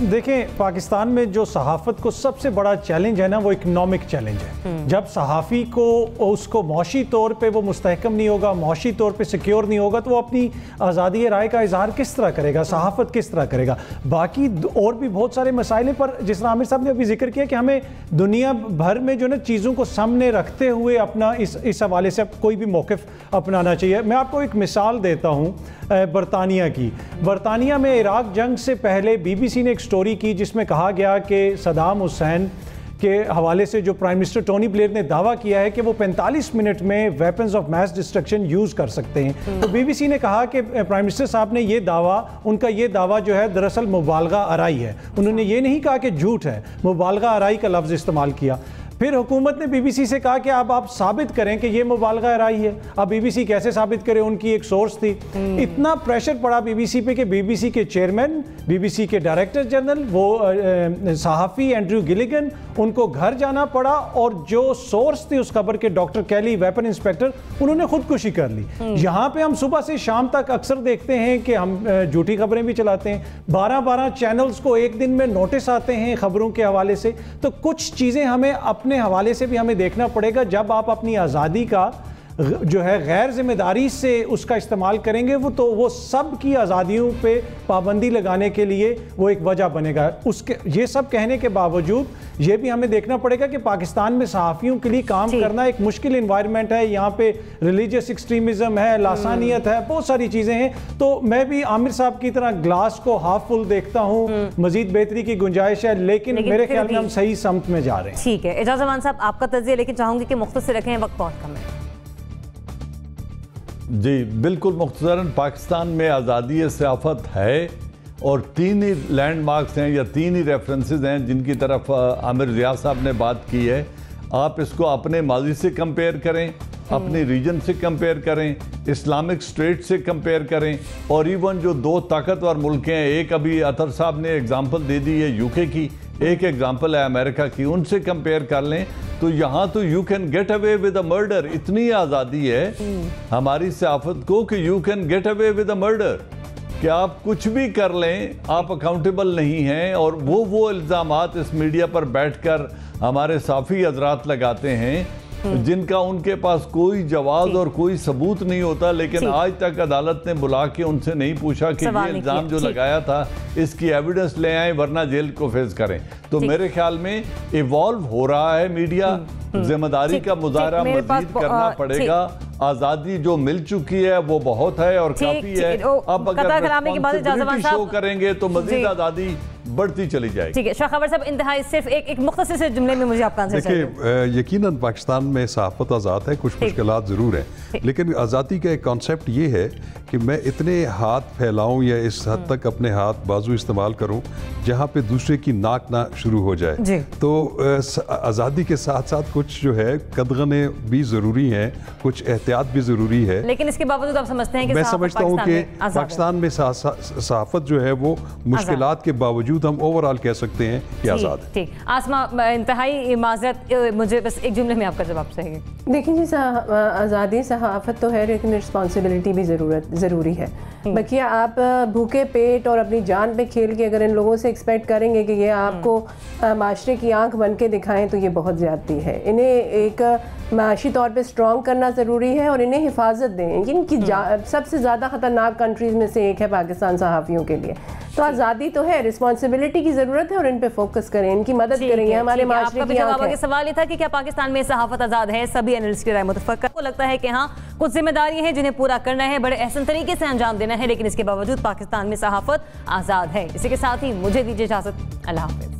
देखें, पाकिस्तान में जो सहाफ़त को सबसे बड़ा चैलेंज है ना, वो इकनॉमिक चैलेंज है। जब सहाफ़ी को उसको मौशी तौर पे वो मुस्तहकम नहीं होगा, मौशी तौर पे सिक्योर नहीं होगा, तो वो अपनी आज़ादी राय का इजहार किस तरह करेगा, सहाफ़त किस तरह करेगा। बाकी और भी बहुत सारे मसाइल पर जिस तरह आमिर साहब ने अभी जिक्र किया कि हमें दुनिया भर में जो ना चीज़ों को सामने रखते हुए अपना इस हवाले से कोई भी मौक़िफ़ अपनाना चाहिए। मैं आपको एक मिसाल देता हूँ बरतानिया की। बरतानिया में इराक जंग से पहले BBC ने एक स्टोरी की जिसमें कहा गया कि सदाम हुसैन के हवाले से जो प्राइम मिनिस्टर टोनी ब्लेयर ने दावा किया है कि वो 45 मिनट में weapons of mass destruction use कर सकते हैं। तो BBC ने कहा कि प्राइम मिनिस्टर साहब ने ये दावा, उनका ये दावा जो है दरअसल मुबालगा आराई है। उन्होंने ये नहीं कहा कि झूठ है, मुबालगा आराई का लफ्ज़ इस्तेमाल किया। फिर हुकूमत ने BBC से कहा कि अब आप साबित करें कि ये मुबालगा आराई है। अब BBC कैसे साबित करे, उनकी एक सोर्स थी। इतना प्रेशर पड़ा BBC पे कि BBC के चेयरमैन, BBC के डायरेक्टर जनरल, वो सहाफ़ी एंड्रयू गिलिगन, उनको घर जाना पड़ा, और जो सोर्स थी उस खबर के डॉक्टर कैली, वेपन इंस्पेक्टर, उन्होंने खुदकुशी कर ली। यहाँ पे हम सुबह से शाम तक अक्सर देखते हैं कि हम झूठी खबरें भी चलाते हैं, 12-12 चैनल्स को एक दिन में नोटिस आते हैं खबरों के हवाले से। तो कुछ चीज़ें हमें अपने हवाले से भी हमें देखना पड़ेगा। जब आप अपनी आज़ादी का जो है गैर जिम्मेदारी से उसका इस्तेमाल करेंगे वो सब की आज़ादियों पे पाबंदी लगाने के लिए वो एक वजह बनेगा। उसके ये सब कहने के बावजूद ये भी हमें देखना पड़ेगा कि पाकिस्तान में सहाफ़ियों के लिए काम करना एक मुश्किल इन्वायरमेंट है। यहाँ पे रिलीजियस एक्सट्रीमिज़म है, लासानियत है, बहुत सारी चीज़ें हैं। तो मैं भी आमिर साहब की तरह ग्लास को हाफ फुल देखता हूँ, मजीद बेहतरी की गुंजाइश है, लेकिन मेरे ख्याल में हम सही समत में जा रहे हैं। ठीक है, एजाज अमान साहब आपका तज़िया, लेकिन चाहूंगी कि मुख्तसर रखें, वक्त बहुत कम है। जी बिल्कुल मुख्तसरन, पाकिस्तान में आज़ादी सयाफ़त है और 3 ही लैंडमार्क्स हैं या 3 ही रेफरेंसेस हैं जिनकी तरफ आमिर रियाज साहब ने बात की है। आप इसको अपने माजी से कंपेयर करें, अपने रीजन से कंपेयर करें, इस्लामिक स्टेट से कंपेयर करें, और इवन जो 2 ताकतवर मुल्क हैं, एक अभी अतर साहब ने एग्जांपल दे दी है यूके की, एक एग्जांपल है अमेरिका की, उनसे कंपेयर कर लें तो यहाँ तो you can get away with a murder. इतनी आज़ादी है हमारी सयाफ़त को कि you can get away with a murder, कि आप कुछ भी कर लें, आप अकाउंटेबल नहीं हैं। और वो इल्ज़ामात इस मीडिया पर बैठकर हमारे साफ़ी हजरात लगाते हैं जिनका उनके पास कोई जवाब और कोई सबूत नहीं होता, लेकिन आज तक अदालत ने बुला के उनसे नहीं पूछा कि ये इल्ज़ाम जो लगाया था इसकी एविडेंस ले आए वरना जेल को फेस करें। तो मेरे ख्याल में इवॉल्व हो रहा है मीडिया, जिम्मेदारी का मुजाहरा मजीद करना पड़ेगा। आज़ादी जो मिल चुकी है वो बहुत है और काफ़ी है। अब अगर रिस्पॉन्सिबिलिटी शो करेंगे तो मजीद आज़ादी बढ़ती चली जाएगी। ठीक है, शाह खबर साहब इंतहाई सिर्फ एक मुख्तसर से जुमले में मुझे आपका आंसर चाहिए। देखिए, यकीनन पाकिस्तान में सहाफ़त आज़ाद है, कुछ मुश्किलात ज़रूर हैं, लेकिन आज़ादी का एक कॉन्सेप्ट ये है कि मैं इतने हाथ फैलाऊं या इस हद तक अपने हाथ बाजू इस्तेमाल करूं जहां पे दूसरे की नाक ना शुरू हो जाए। तो आज़ादी के साथ साथ कुछ जो है कदगने भी ज़रूरी हैं, कुछ एहतियात भी ज़रूरी है। लेकिन इसके बावजूद आप समझते हैं कि मैं समझता हूँ कि पाकिस्तान में सहाफ़त जो है वो मुश्किलात के बावजूद हम ओवरऑल कह सकते हैं कि आज़ाद है। ठीक, आसमा इंतहाई माज़रत, मुझे बस एक जुमले में आपका जवाब चाहिए। देखिए जी, आज़ादी सहाफ़त तो है, लेकिन रिस्पॉन्सिबिलिटी भी ज़रूरी है। बाकी आप भूखे पेट और अपनी जान पे खेल के अगर इन लोगों से एक्सपेक्ट करेंगे कि ये आपको माशरे की आंख बन के दिखाएं तो ये बहुत ज़्यादती है। इन्हें एक माशी तौर पे स्ट्रॉन्ग करना ज़रूरी है और इन्हें हिफाजत दें। इनकी सबसे ज़्यादा ख़तरनाक कंट्रीज़ में से एक है पाकिस्तान सहाफ़ियों के लिए। तो आज़ादी तो है, रिस्पॉन्सिबिलिटी की ज़रूरत है और इन पे फोकस करें, इनकी मदद करेंगे। हमारे माशरे की आंख है। सवाल ये था कि क्या पाकिस्तान में सहाफ़त आज़ाद है? सभी एनालिस्ट की राय मुतफ़क़ को लगता है कि हाँ, कुछ जिम्मेदारी हैं जिन्हें पूरा करना है, बड़े एहसन तरीके से अंजाम देना है, लेकिन इसके बावजूद पाकिस्तान में सहाफ़त आज़ाद है। इसी के साथ ही मुझे दीजिए इजाज़त। अल्लाह हाफ़िज़।